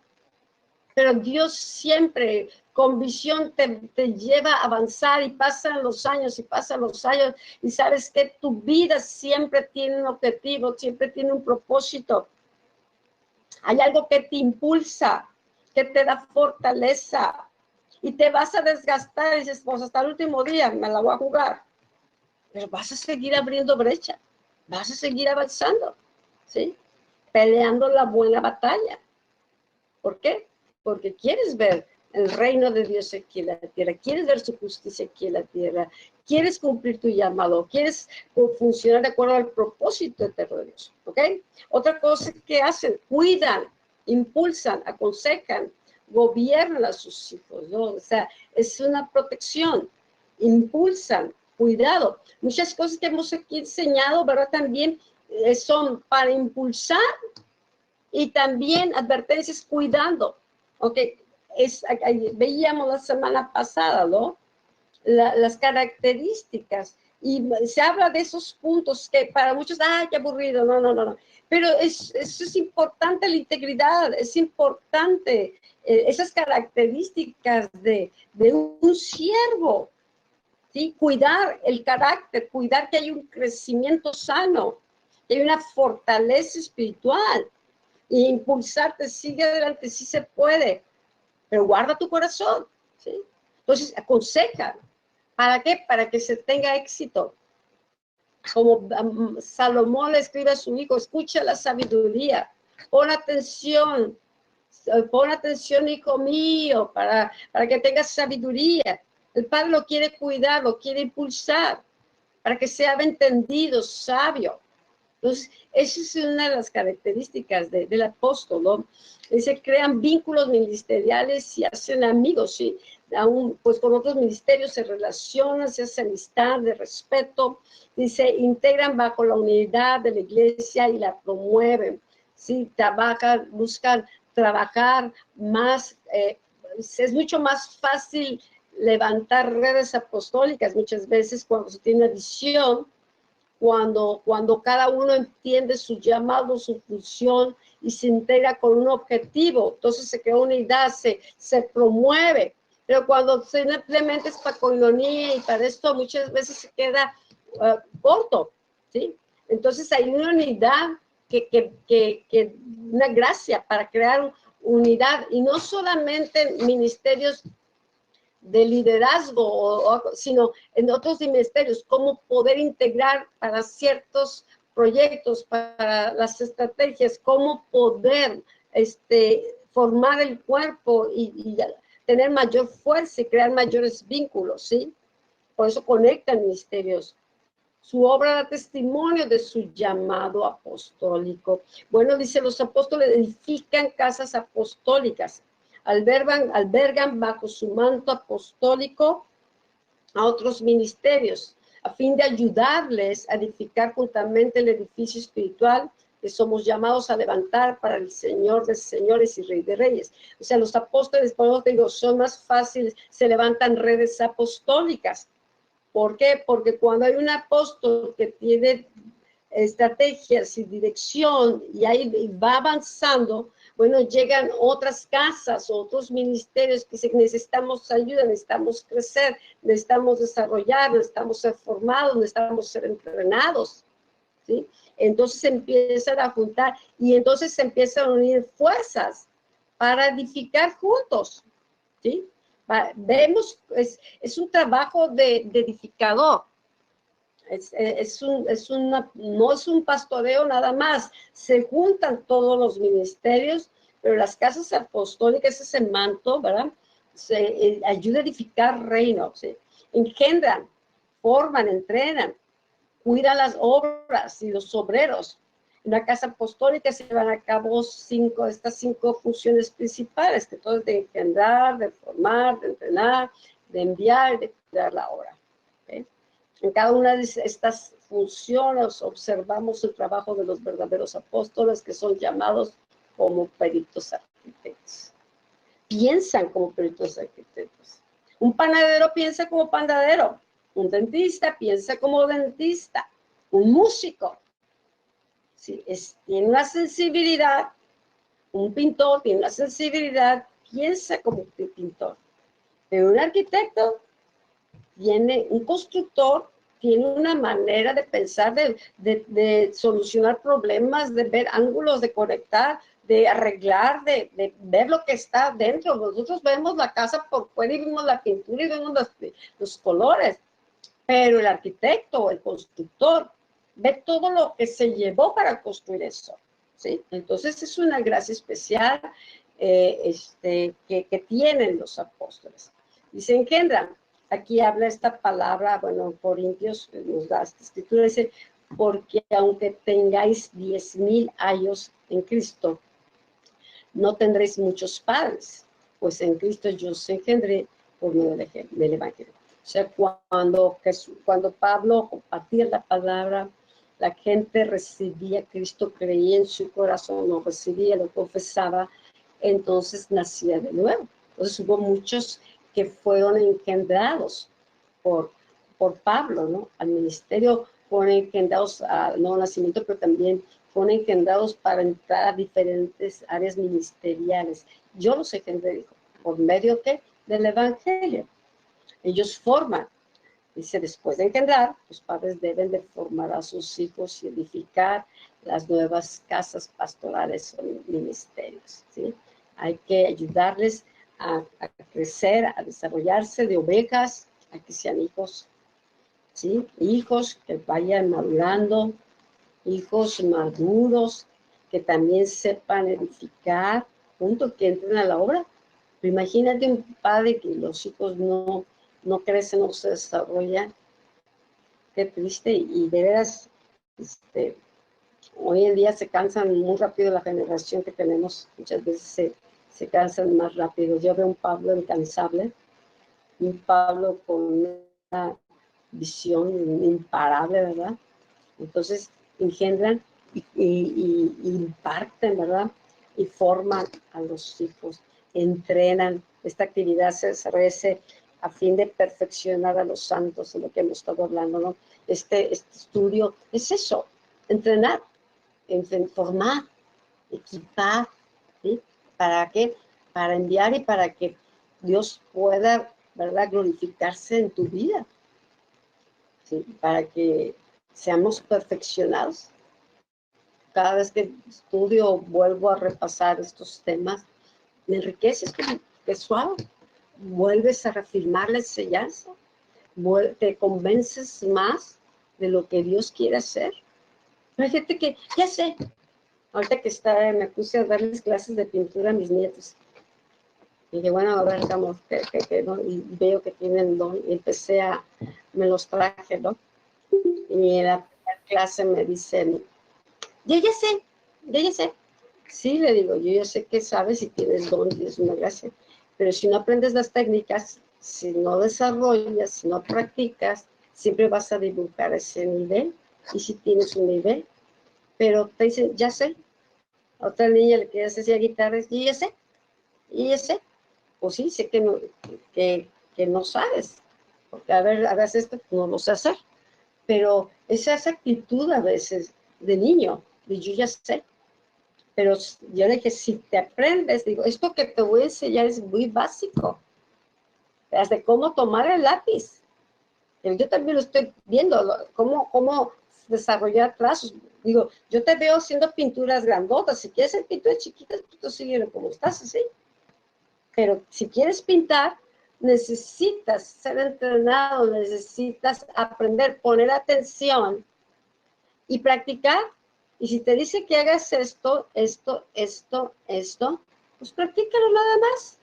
Pero Dios siempre con visión te lleva a avanzar y pasan los años y sabes que tu vida siempre tiene un objetivo, siempre tiene un propósito. Hay algo que te impulsa, que te da fortaleza y te vas a desgastar y dices, pues hasta el último día me la voy a jugar. Pero vas a seguir abriendo brecha, vas a seguir avanzando, ¿sí? Peleando la buena batalla. ¿Por qué? Porque quieres ver el reino de Dios aquí en la tierra, quieres ver su justicia aquí en la tierra, quieres cumplir tu llamado, quieres funcionar de acuerdo al propósito eterno de Dios, ¿ok? Otra cosa que hacen, cuidan, impulsan, aconsejan, gobiernan a sus hijos, ¿no? O sea, es una protección, impulsan, cuidado. Muchas cosas que hemos aquí enseñado, ¿verdad? También son para impulsar y también advertencias cuidando. Ok, veíamos la semana pasada, ¿no? Las características. Y se habla de esos puntos que para muchos, ¡ay, qué aburrido! No. Pero eso es importante, la integridad, es importante esas características de un siervo, ¿sí? Cuidar el carácter, cuidar que hay un crecimiento sano, que hay una fortaleza espiritual, e impulsarte, sigue adelante, sí se puede, pero guarda tu corazón, ¿sí? Entonces, aconseja. ¿Para qué? Para que se tenga éxito. Como Salomón le escribe a su hijo, escucha la sabiduría, pon atención, hijo mío, para que tengas sabiduría. El padre lo quiere cuidar, lo quiere impulsar, para que sea entendido, sabio. Entonces, esa es una de las características del apóstol, ¿no? Se crean vínculos ministeriales y hacen amigos, ¿sí? Aún, pues con otros ministerios se relacionan, se hace amistad, de respeto, y se integran bajo la unidad de la iglesia y la promueven, ¿sí? Trabajan, buscan trabajar más, es mucho más fácil levantar redes apostólicas muchas veces cuando se tiene visión, cuando cada uno entiende su llamado, su función y se integra con un objetivo, entonces se crea unidad, se promueve. Pero cuando simplemente es para coinonía y para esto, muchas veces se queda corto, ¿sí? Entonces hay una unidad una gracia para crear unidad, y no solamente ministerios de liderazgo, sino en otros ministerios, cómo poder integrar para ciertos proyectos, para las estrategias, cómo poder formar el cuerpo y tener mayor fuerza y crear mayores vínculos, ¿sí? Por eso conectan ministerios. Su obra da testimonio de su llamado apostólico. Bueno, dice, los apóstoles edifican casas apostólicas, albergan bajo su manto apostólico a otros ministerios, a fin de ayudarles a edificar juntamente el edificio espiritual que somos llamados a levantar para el Señor de señores y Rey de reyes. O sea, los apóstoles, por eso te digo, son más fáciles, se levantan redes apostólicas. ¿Por qué? Porque cuando hay un apóstol que tiene estrategias y dirección y ahí va avanzando, bueno, llegan otras casas, otros ministerios que dicen, necesitamos ayuda, necesitamos crecer, necesitamos desarrollar, necesitamos ser formados, necesitamos ser entrenados, ¿sí? Entonces se empiezan a juntar y entonces se empiezan a unir fuerzas para edificar juntos, ¿sí? Vemos, es un trabajo de edificador. No es un pastoreo nada más, se juntan todos los ministerios, pero las casas apostólicas, ese manto, ¿verdad? Se ayuda a edificar reinos, ¿sí? Engendran, forman, entrenan, cuidan las obras y los obreros. En la casa apostólica se llevan a cabo estas cinco funciones principales, que todo es de engendrar, de formar, de entrenar, de enviar y de cuidar la obra. ¿Okay? En cada una de estas funciones observamos el trabajo de los verdaderos apóstoles, que son llamados como peritos arquitectos. Piensan como peritos arquitectos. Un panadero piensa como panadero. Un dentista piensa como dentista. Un músico, sí, tiene una sensibilidad. Un pintor tiene una sensibilidad, piensa como pintor. Pero un arquitecto un constructor tiene una manera de pensar, de solucionar problemas, de ver ángulos, de conectar, de arreglar, de ver lo que está dentro. Nosotros vemos la casa por fuera y vemos la pintura y vemos los colores, pero el arquitecto, el constructor, ve todo lo que se llevó para construir eso, ¿sí? Entonces es una gracia especial que tienen los apóstoles. Dice, engendran. Aquí habla esta palabra, bueno, en Corintios nos da esta escritura, dice, porque aunque tengáis 10,000 años en Cristo, no tendréis muchos padres, pues en Cristo yo os engendré por medio del Evangelio. O sea, cuando Pablo compartía la palabra, la gente recibía a Cristo, creía en su corazón, lo recibía, lo confesaba, entonces nacía de nuevo. Entonces hubo muchos que fueron engendrados por Pablo, ¿no? Al ministerio fueron engendrados al nuevo nacimiento, pero también fueron engendrados para entrar a diferentes áreas ministeriales. Yo los engendré, dijo, ¿por medio qué? Del Evangelio. Ellos forman. Dice, después de engendrar, los padres deben de formar a sus hijos y edificar las nuevas casas pastorales o ministerios, ¿sí? Hay que ayudarles a crecer, a desarrollarse de ovejas, a que sean hijos, ¿sí? Hijos que vayan madurando, hijos maduros, que también sepan edificar, junto que entren a la obra. Pero imagínate un padre que los hijos no crecen, no se desarrollan. Qué triste. Y de veras, hoy en día se cansan muy rápido la generación que tenemos, muchas veces se cansan más rápido. Yo veo un Pablo incansable, un Pablo con una visión imparable, ¿verdad? Entonces engendran y imparten, ¿verdad? Y forman a los hijos, entrenan. Esta actividad se desarrolla a fin de perfeccionar a los santos, de lo que hemos estado hablando, ¿no? Este estudio es eso, entrenar, formar, equipar, ¿sí? ¿Para qué? Para enviar y para que Dios pueda, ¿verdad?, glorificarse en tu vida, ¿sí? Para que seamos perfeccionados. Cada vez que estudio, vuelvo a repasar estos temas, me enriqueces, que suave. Vuelves a reafirmar la enseñanza, te convences más de lo que Dios quiere hacer. Hay gente que, ya sé, ahorita que me puse a darles clases de pintura a mis nietos. Y dije, bueno, a ver, estamos, ¿no? Y veo que tienen don, y me los traje, ¿no? Y en la clase me dicen, yo ya sé. Sí, le digo, yo ya sé que sabes y tienes don, tienes una gracia. Pero si no aprendes las técnicas, si no desarrollas, si no practicas, siempre vas a dibujar ese nivel. Y si tienes un nivel, pero te dicen, ya sé. A otra niña le quieres decir guitarra, y ya sé. Pues sí, sé que no sabes. Porque a ver, hagas esto, no lo sé hacer. Pero esa actitud a veces de niño, de yo ya sé. Pero yo le dije, si te aprendes, digo, esto que te voy a enseñar es muy básico. Desde cómo tomar el lápiz. Yo también lo estoy viendo, cómo desarrollar trazos. Digo, yo te veo haciendo pinturas grandotas. Si quieres hacer pinturas chiquitas, tú sigue como estás, así. Pero si quieres pintar, necesitas ser entrenado, necesitas aprender, poner atención y practicar. Y si te dice que hagas esto, pues practícalo nada más.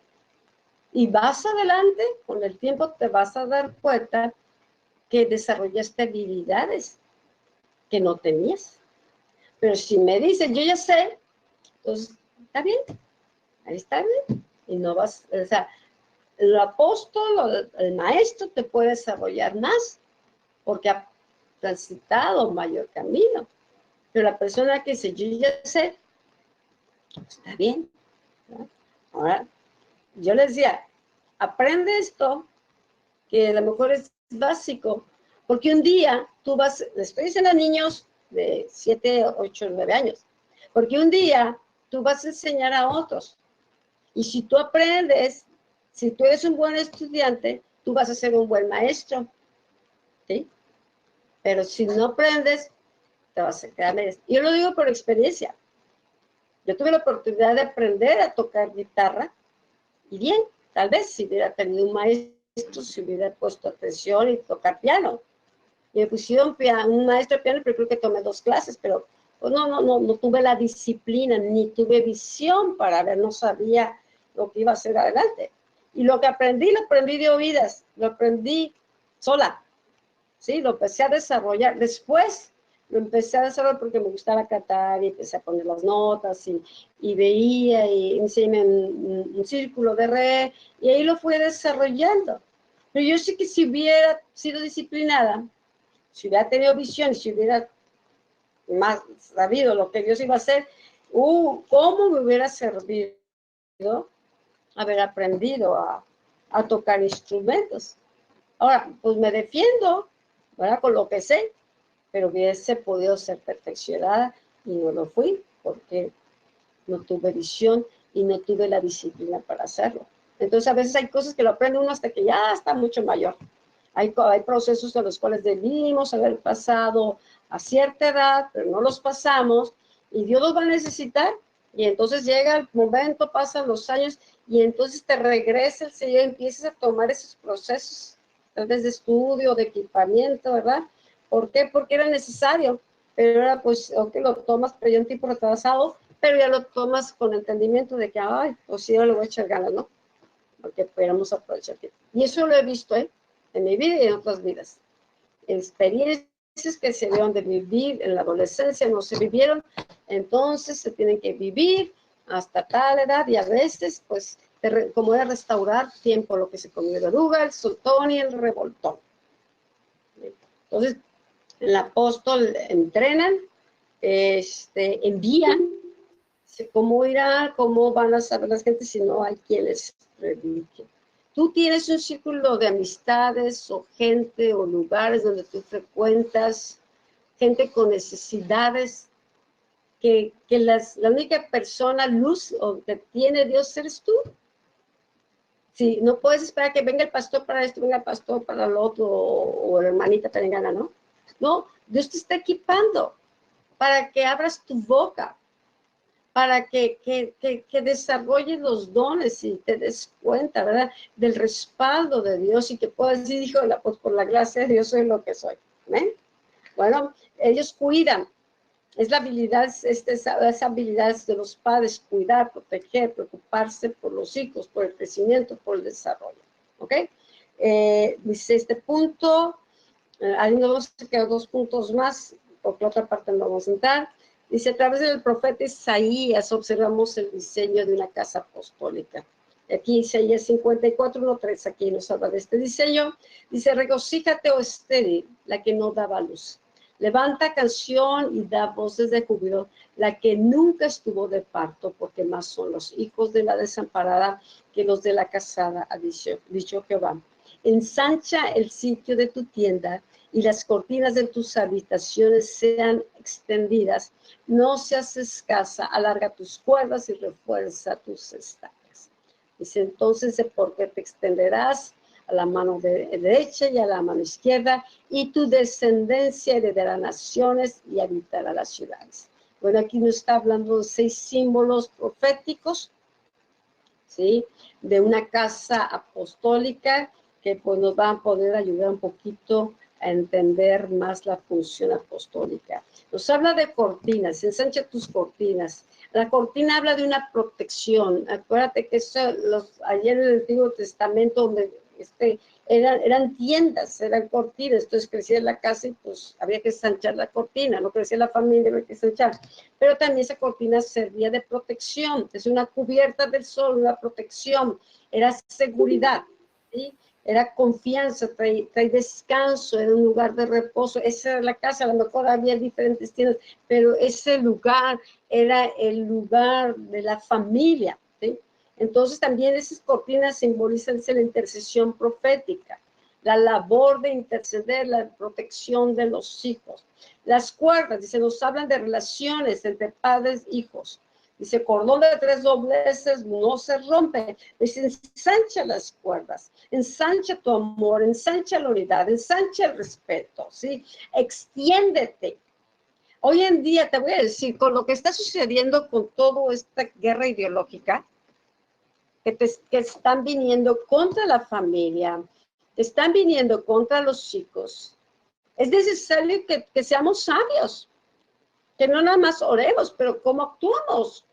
Y vas adelante, con el tiempo te vas a dar cuenta que desarrollaste habilidades que no tenías. Pero si me dices, yo ya sé, pues está bien, ahí está bien. Y no vas, o sea, el apóstol, el maestro te puede desarrollar más porque ha transitado mayor camino. Pero la persona que dice, yo ya sé, está bien, ¿no? Ahora, yo les decía, aprende esto, que a lo mejor es básico, porque un día tú vas, les dicen a niños de 7, 8, 9 años, porque un día tú vas a enseñar a otros, y si tú aprendes, si tú eres un buen estudiante, tú vas a ser un buen maestro, ¿sí? Pero si no aprendes, te vas a quedar. Yo lo digo por experiencia. Yo tuve la oportunidad de aprender a tocar guitarra, y bien, tal vez si hubiera tenido un maestro, si hubiera puesto atención y tocar piano. Y me pusieron un maestro de piano, pero creo que tomé 2 clases, pero pues no tuve la disciplina, ni tuve visión para ver, no sabía lo que iba a hacer adelante. Y lo aprendí de oídas, lo aprendí sola, ¿sí? Lo empecé a desarrollar. Después lo empecé a desarrollar porque me gustaba cantar y empecé a poner las notas y veía y enseñé un círculo de re y ahí lo fui desarrollando. Pero yo sé que si hubiera sido disciplinada, si hubiera tenido visión, si hubiera más sabido lo que Dios iba a hacer, ¿cómo me hubiera servido haber aprendido a tocar instrumentos? Ahora, pues me defiendo, ¿verdad? Con lo que sé, pero hubiese podido ser perfeccionada y no lo fui porque no tuve visión y no tuve la disciplina para hacerlo. Entonces, a veces hay cosas que lo aprende uno hasta que ya está mucho mayor. Hay procesos de los cuales debimos haber pasado a cierta edad, pero no los pasamos, y Dios los va a necesitar, y entonces llega el momento, pasan los años, y entonces te regresa el Señor, empiezas a tomar esos procesos, tal vez de estudio, de equipamiento, ¿verdad? ¿Por qué? Porque era necesario, pero ahora pues, ok, lo tomas, pero ya un tipo retrasado, pero ya lo tomas con entendimiento de que, ay, pues sí, yo le voy a echar ganas, ¿no? Porque podamos aprovechar tiempo. Y eso lo he visto, en mi vida y en otras vidas. Experiencias que se deben de vivir en la adolescencia no se vivieron, entonces se tienen que vivir hasta tal edad y a veces, pues, como de restaurar tiempo, lo que se comió de oruga, el soltón y el revoltón. Entonces, el apóstol entrenan, envían, ¿cómo irá? ¿Cómo van a saber las gentes si no hay quien les predique? Tú tienes un círculo de amistades o gente o lugares donde tú frecuentas, gente con necesidades, que la única persona, luz o que tiene Dios eres tú. Si no puedes esperar que venga el pastor para esto, venga el pastor para lo otro, o la hermanita perengana, ¿no? No, Dios te está equipando para que abras tu boca, para que desarrolles los dones y te des cuenta, ¿verdad? Del respaldo de Dios y que puedas decir, hijo, pues por la gracia de Dios soy lo que soy. ¿Ven? Bueno, ellos cuidan. Es la habilidad, esa habilidad de los padres, cuidar, proteger, preocuparse por los hijos, por el crecimiento, por el desarrollo. ¿Ok? Dice este punto, Ahí nos vamos a quedar 2 puntos más, porque la otra parte no vamos a entrar. Dice, a través del profeta Isaías observamos el diseño de una casa apostólica. Aquí Isaías 54, 1-3, aquí nos habla de este diseño. Dice, regocíjate, oh estéril, la que no daba luz. Levanta canción y da voces de júbilo, la que nunca estuvo de parto, porque más son los hijos de la desamparada que los de la casada, ha dicho Jehová. Ensancha el sitio de tu tienda y las cortinas de tus habitaciones sean extendidas. No seas escasa, alarga tus cuerdas y refuerza tus estacas. Dice entonces, porque te extenderás a la mano derecha y a la mano izquierda, y tu descendencia heredará naciones y habitará las ciudades. Bueno, aquí nos está hablando de 6 símbolos proféticos, ¿sí? De una casa apostólica que pues nos va a poder ayudar un poquito a entender más la función apostólica. Nos habla de cortinas, ensancha tus cortinas. La cortina habla de una protección. Acuérdate que eso, ayer en el Antiguo Testamento, donde eran tiendas, eran cortinas, entonces crecía la casa y pues había que ensanchar la cortina, no crecía la familia, había que ensanchar. Pero también esa cortina servía de protección, es una cubierta del sol, una protección, era seguridad, ¿sí? Era confianza, trae descanso, era un lugar de reposo. Esa era la casa, a lo mejor había diferentes tiendas, pero ese lugar era el lugar de la familia, ¿sí? Entonces también esas cortinas simbolizan la intercesión profética, la labor de interceder, la protección de los hijos. Las cuerdas, dice, nos hablan de relaciones entre padres e hijos. Dice, cordón de 3 dobleces no se rompe. Dice, ensancha las cuerdas, ensancha tu amor, ensancha la unidad, ensancha el respeto, ¿sí? Extiéndete. Hoy en día, te voy a decir, con lo que está sucediendo con toda esta guerra ideológica, que están viniendo contra la familia, que están viniendo contra los chicos, es necesario que seamos sabios, que no nada más oremos, pero cómo actuamos.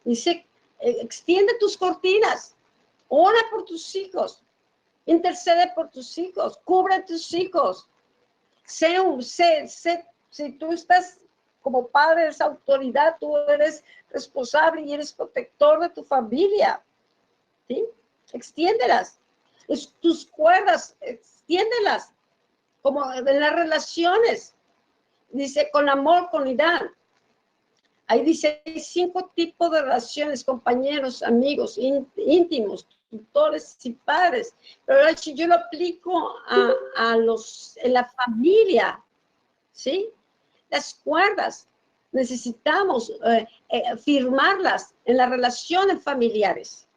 Dice, extiende tus cortinas, ora por tus hijos, intercede por tus hijos, cubre a tus hijos. Si tú estás como padre, eres autoridad, tú eres responsable y eres protector de tu familia, ¿sí? Extiéndelas. Tus cuerdas, extiéndelas, como en las relaciones. Dice, con amor, con unidad. Ahí dice, hay 5 tipos de relaciones, compañeros, amigos, íntimos, tutores y padres. Pero ahora si yo lo aplico en la familia, ¿sí? Las cuerdas, necesitamos firmarlas en las relaciones familiares,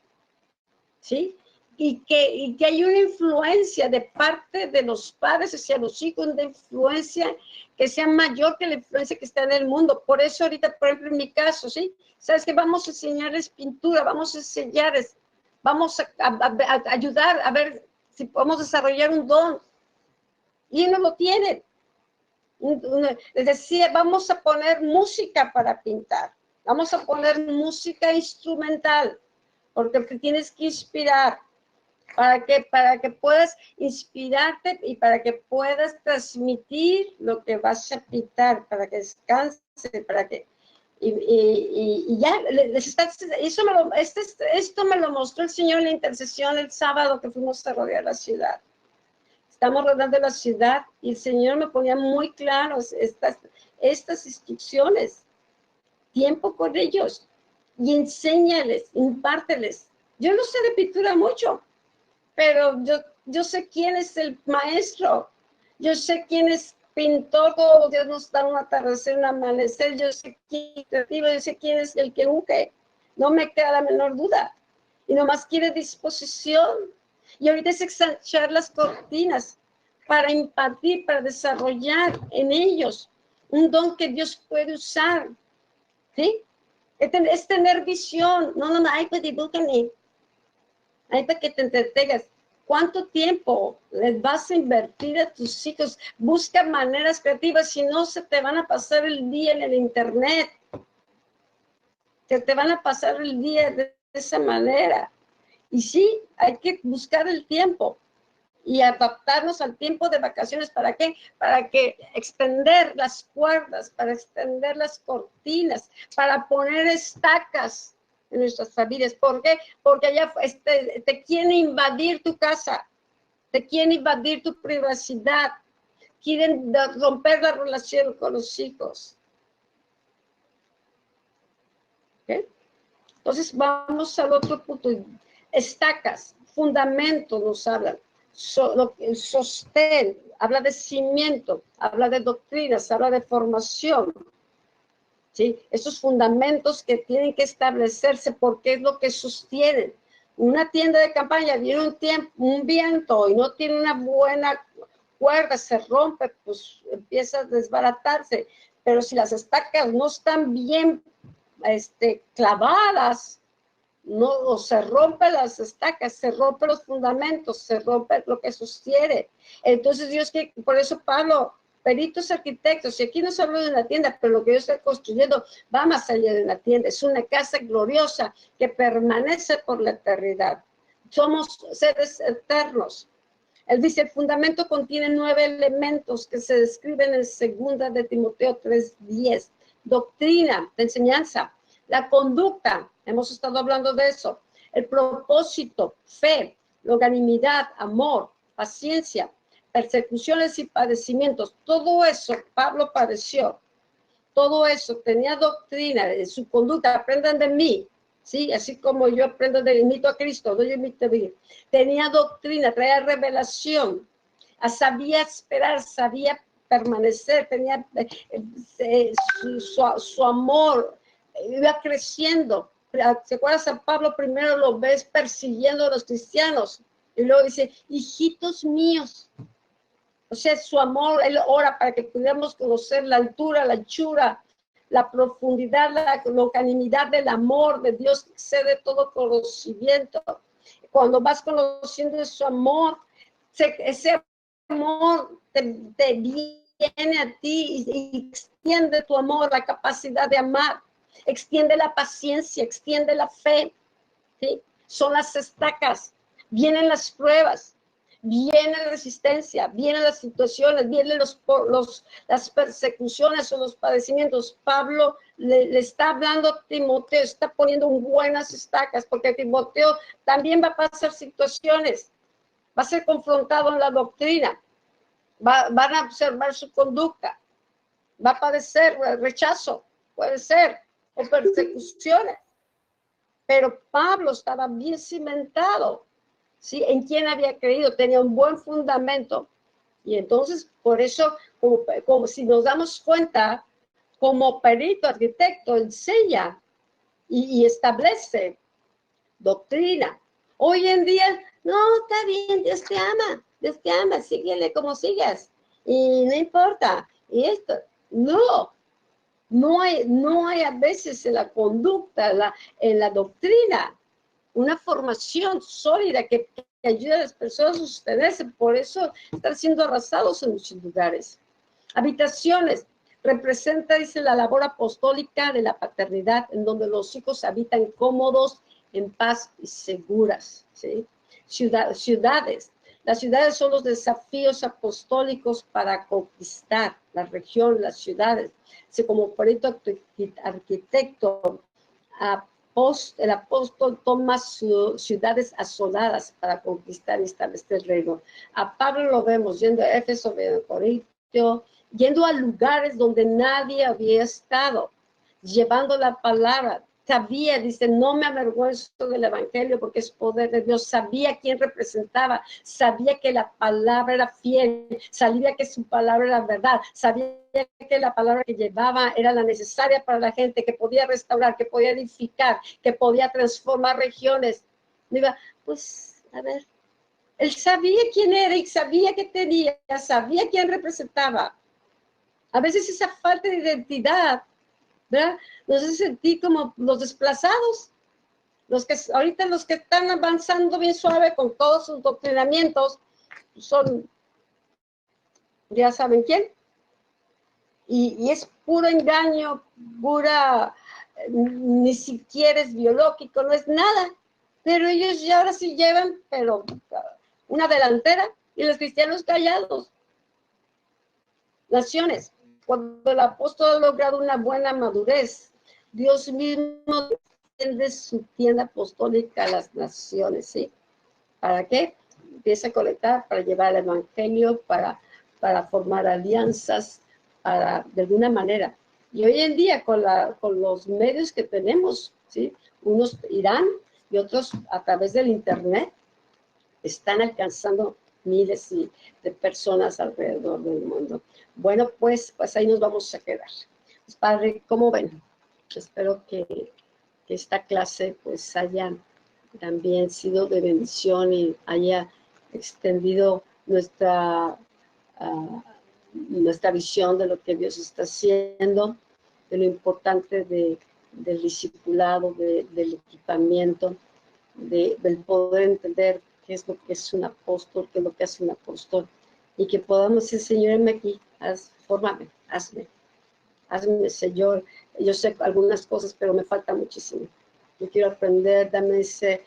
¿sí? Y que hay una influencia de parte de los padres hacia los hijos, una influencia que sea mayor que la influencia que está en el mundo. Por eso ahorita, por ejemplo, en mi caso, ¿sí? ¿Sabes qué? Vamos a enseñarles pintura, vamos a enseñarles, vamos a ayudar a ver si podemos desarrollar un don. Y no lo tienen. Les decía, vamos a poner música para pintar, vamos a poner música instrumental, porque te tienes que inspirar. Para que puedas inspirarte y para que puedas transmitir lo que vas a pintar, para que descanse, para que... Y ya, esto me lo mostró el Señor en la intercesión el sábado que fuimos a rodear la ciudad. Estamos rodeando la ciudad y el Señor me ponía muy claros estas instrucciones. Tiempo con ellos y enséñales, impárteles. Yo no sé de pintura mucho, pero yo sé quién es el maestro, yo sé quién es pintor, todos los días nos da un atardecer, un amanecer, yo sé quién es creativo, yo sé quién es el que unge, no me queda la menor duda, y nomás quiere disposición, y ahorita es ensanchar las cortinas para impartir, para desarrollar en ellos un don que Dios puede usar, ¿sí? Es tener visión, no, ay, pues dibújame, ay, para que te entretengas. ¿Cuánto tiempo les vas a invertir a tus hijos? Busca maneras creativas, si no se te van a pasar el día en el internet. Se te van a pasar el día de esa manera. Y sí, hay que buscar el tiempo. y adaptarnos al tiempo de vacaciones. ¿Para qué? Para que extender las cuerdas, para extender las cortinas, para poner estacas en nuestras familias. ¿Por qué? Porque allá te quieren invadir tu casa, te quieren invadir tu privacidad, quieren romper la relación con los hijos. ¿Okay? Entonces vamos al otro punto. Estacas, fundamentos nos hablan. Sostén, habla de cimiento, habla de doctrinas, habla de formación. ¿Sí? Esos fundamentos que tienen que establecerse porque es lo que sostienen. Una tienda de campaña viene un viento y no tiene una buena cuerda, se rompe, pues empieza a desbaratarse. Pero si las estacas no están bien clavadas, no, o se rompen las estacas, se rompen los fundamentos, se rompe lo que sostiene. Entonces Dios, que por eso Pablo, peritos arquitectos, y aquí no se habla de una tienda, pero lo que yo estoy construyendo va más allá de una tienda, es una casa gloriosa que permanece por la eternidad. Somos seres eternos. Él dice, el fundamento contiene 9 elementos que se describen en 2 de Timoteo 3:10. Doctrina, de enseñanza, la conducta, hemos estado hablando de eso, el propósito, fe, longanimidad, amor, paciencia, persecuciones y padecimientos. Todo eso Pablo padeció, todo eso tenía doctrina de su conducta. Aprendan de mí, ¿sí? Así como yo aprendo imito a Cristo, no yo imito a mí. Tenía doctrina, traía revelación, sabía esperar, sabía permanecer, tenía su amor, iba creciendo. ¿Se acuerdan? San Pablo primero lo ves persiguiendo a los cristianos y luego dice, hijitos míos. O sea, su amor, él ora para que pudiéramos conocer la altura, la anchura, la profundidad, la longanimidad del amor de Dios que excede todo conocimiento. Cuando vas conociendo su amor, ese amor te viene a ti y extiende tu amor, la capacidad de amar, extiende la paciencia, extiende la fe. ¿Sí? Son las estacas, vienen las pruebas, viene la resistencia, vienen las situaciones, vienen las persecuciones o los padecimientos. Pablo le está hablando a Timoteo, está poniendo buenas estacas, porque Timoteo también va a pasar situaciones, va a ser confrontado en la doctrina, van a observar su conducta, va a padecer rechazo, puede ser, o persecuciones. Pero Pablo estaba bien cimentado, ¿sí? En quién había creído, tenía un buen fundamento. Y entonces, por eso, como si nos damos cuenta, como perito, arquitecto, enseña y establece doctrina. Hoy en día, no, está bien, Dios te ama, síguele como sigas. Y no importa, y esto, no hay a veces en la conducta, en la doctrina, una formación sólida que ayude a las personas a sostenerse. Por eso están siendo arrasados en muchos lugares. Habitaciones representa, dice, la labor apostólica de la paternidad, en donde los hijos habitan cómodos, en paz y seguras. ¿Sí? Ciudades. Las ciudades son los desafíos apostólicos para conquistar la región, las ciudades. Como perito arquitecto, el apóstol toma ciudades asoladas para conquistar y establecer el reino. A Pablo lo vemos yendo a Éfeso, a Corintio, yendo a lugares donde nadie había estado, llevando la palabra. Sabía, dice, no me avergüenzo del evangelio porque es poder de Dios. Sabía quién representaba, sabía que la palabra era fiel, sabía que su palabra era verdad, sabía que la palabra que llevaba era la necesaria para la gente, que podía restaurar, que podía edificar, que podía transformar regiones. Diga, pues, a ver, él sabía quién era y sabía que tenía, sabía quién representaba. A veces esa falta de identidad, ¿verdad? Nos hace sentir como los desplazados, ahorita los que están avanzando bien suave con todos sus doctrinamientos, son, ya saben quién, y es puro engaño, ni siquiera es biológico, no es nada, pero ellos ya ahora sí llevan, pero una delantera, y los cristianos callados. Naciones, cuando el apóstol ha logrado una buena madurez, Dios mismo tiende su tienda apostólica a las naciones, ¿sí? ¿Para qué? Empieza a colectar para llevar el evangelio, para formar alianzas, de alguna manera. Y hoy en día, con los medios que tenemos, ¿sí? Unos irán y otros a través del internet, están alcanzando miles de personas alrededor del mundo. Bueno, pues ahí nos vamos a quedar. Pues, Padre, ¿cómo ven? Espero que esta clase pues haya también sido de bendición y haya extendido nuestra visión de lo que Dios está haciendo, de lo importante del discipulado, del equipamiento, del poder entender qué es lo que es un apóstol, qué es lo que hace un apóstol, y que podamos decir, Señor, aquí, fórmame, hazme, Señor. Yo sé algunas cosas, pero me falta muchísimo. Yo quiero aprender, dame esa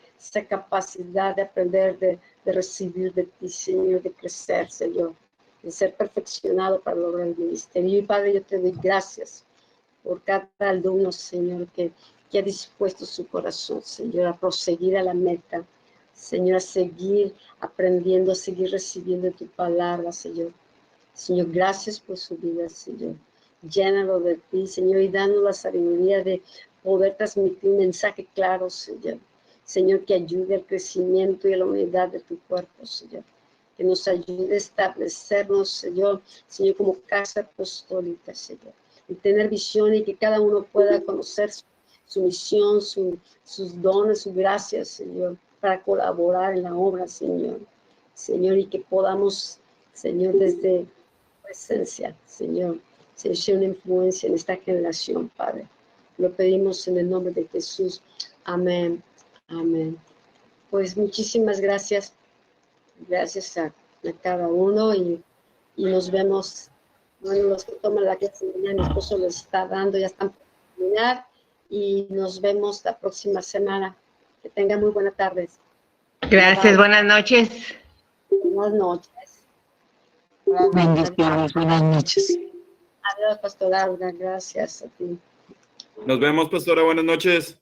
capacidad de aprender, de recibir de ti, Señor, de crecer, Señor, de ser perfeccionado para lograr el ministerio. Y Padre, yo te doy gracias por cada alumno, Señor, que ha dispuesto su corazón, Señor, a proseguir a la meta, Señor, a seguir aprendiendo, a seguir recibiendo tu palabra, Señor. Señor, gracias por su vida, Señor. Llénalo de ti, Señor, y danos la sabiduría de poder transmitir un mensaje claro, Señor. Señor, que ayude al crecimiento y a la unidad de tu cuerpo, Señor. Que nos ayude a establecernos, Señor, como casa apostólica, Señor. Y tener visión y que cada uno pueda conocer su misión, sus dones, su gracia, Señor, para colaborar en la obra, Señor. Señor, y que podamos, Señor, desde presencia, Señor, sea una influencia en esta generación, Padre. Lo pedimos en el nombre de Jesús. Amén. Amén. Pues muchísimas gracias. Gracias a cada uno y nos vemos. Bueno, los que toman la clase mañana, mi esposo les está dando, ya están por terminar y nos vemos la próxima semana. Que tengan muy buenas tardes. Gracias, bye. Buenas noches. Buenas noches. Bendiciones, buenas noches. Adiós, Pastora Laura, gracias a ti. Nos vemos, Pastora, buenas noches.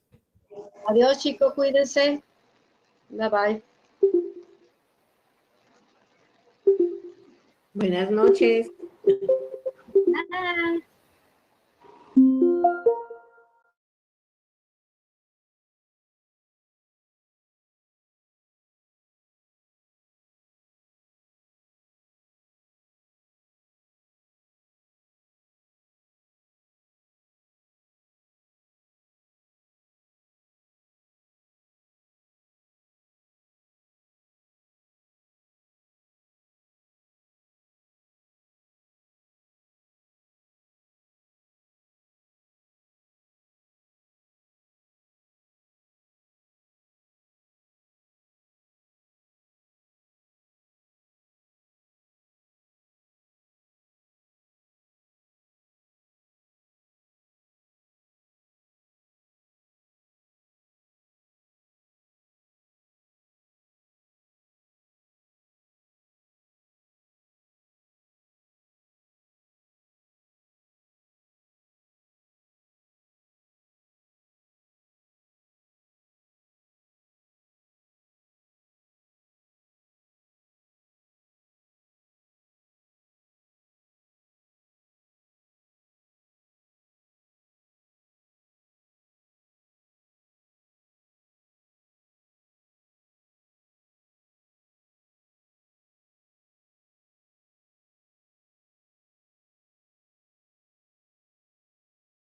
Adiós, chicos, cuídense. Bye, bye. Buenas noches. Bye.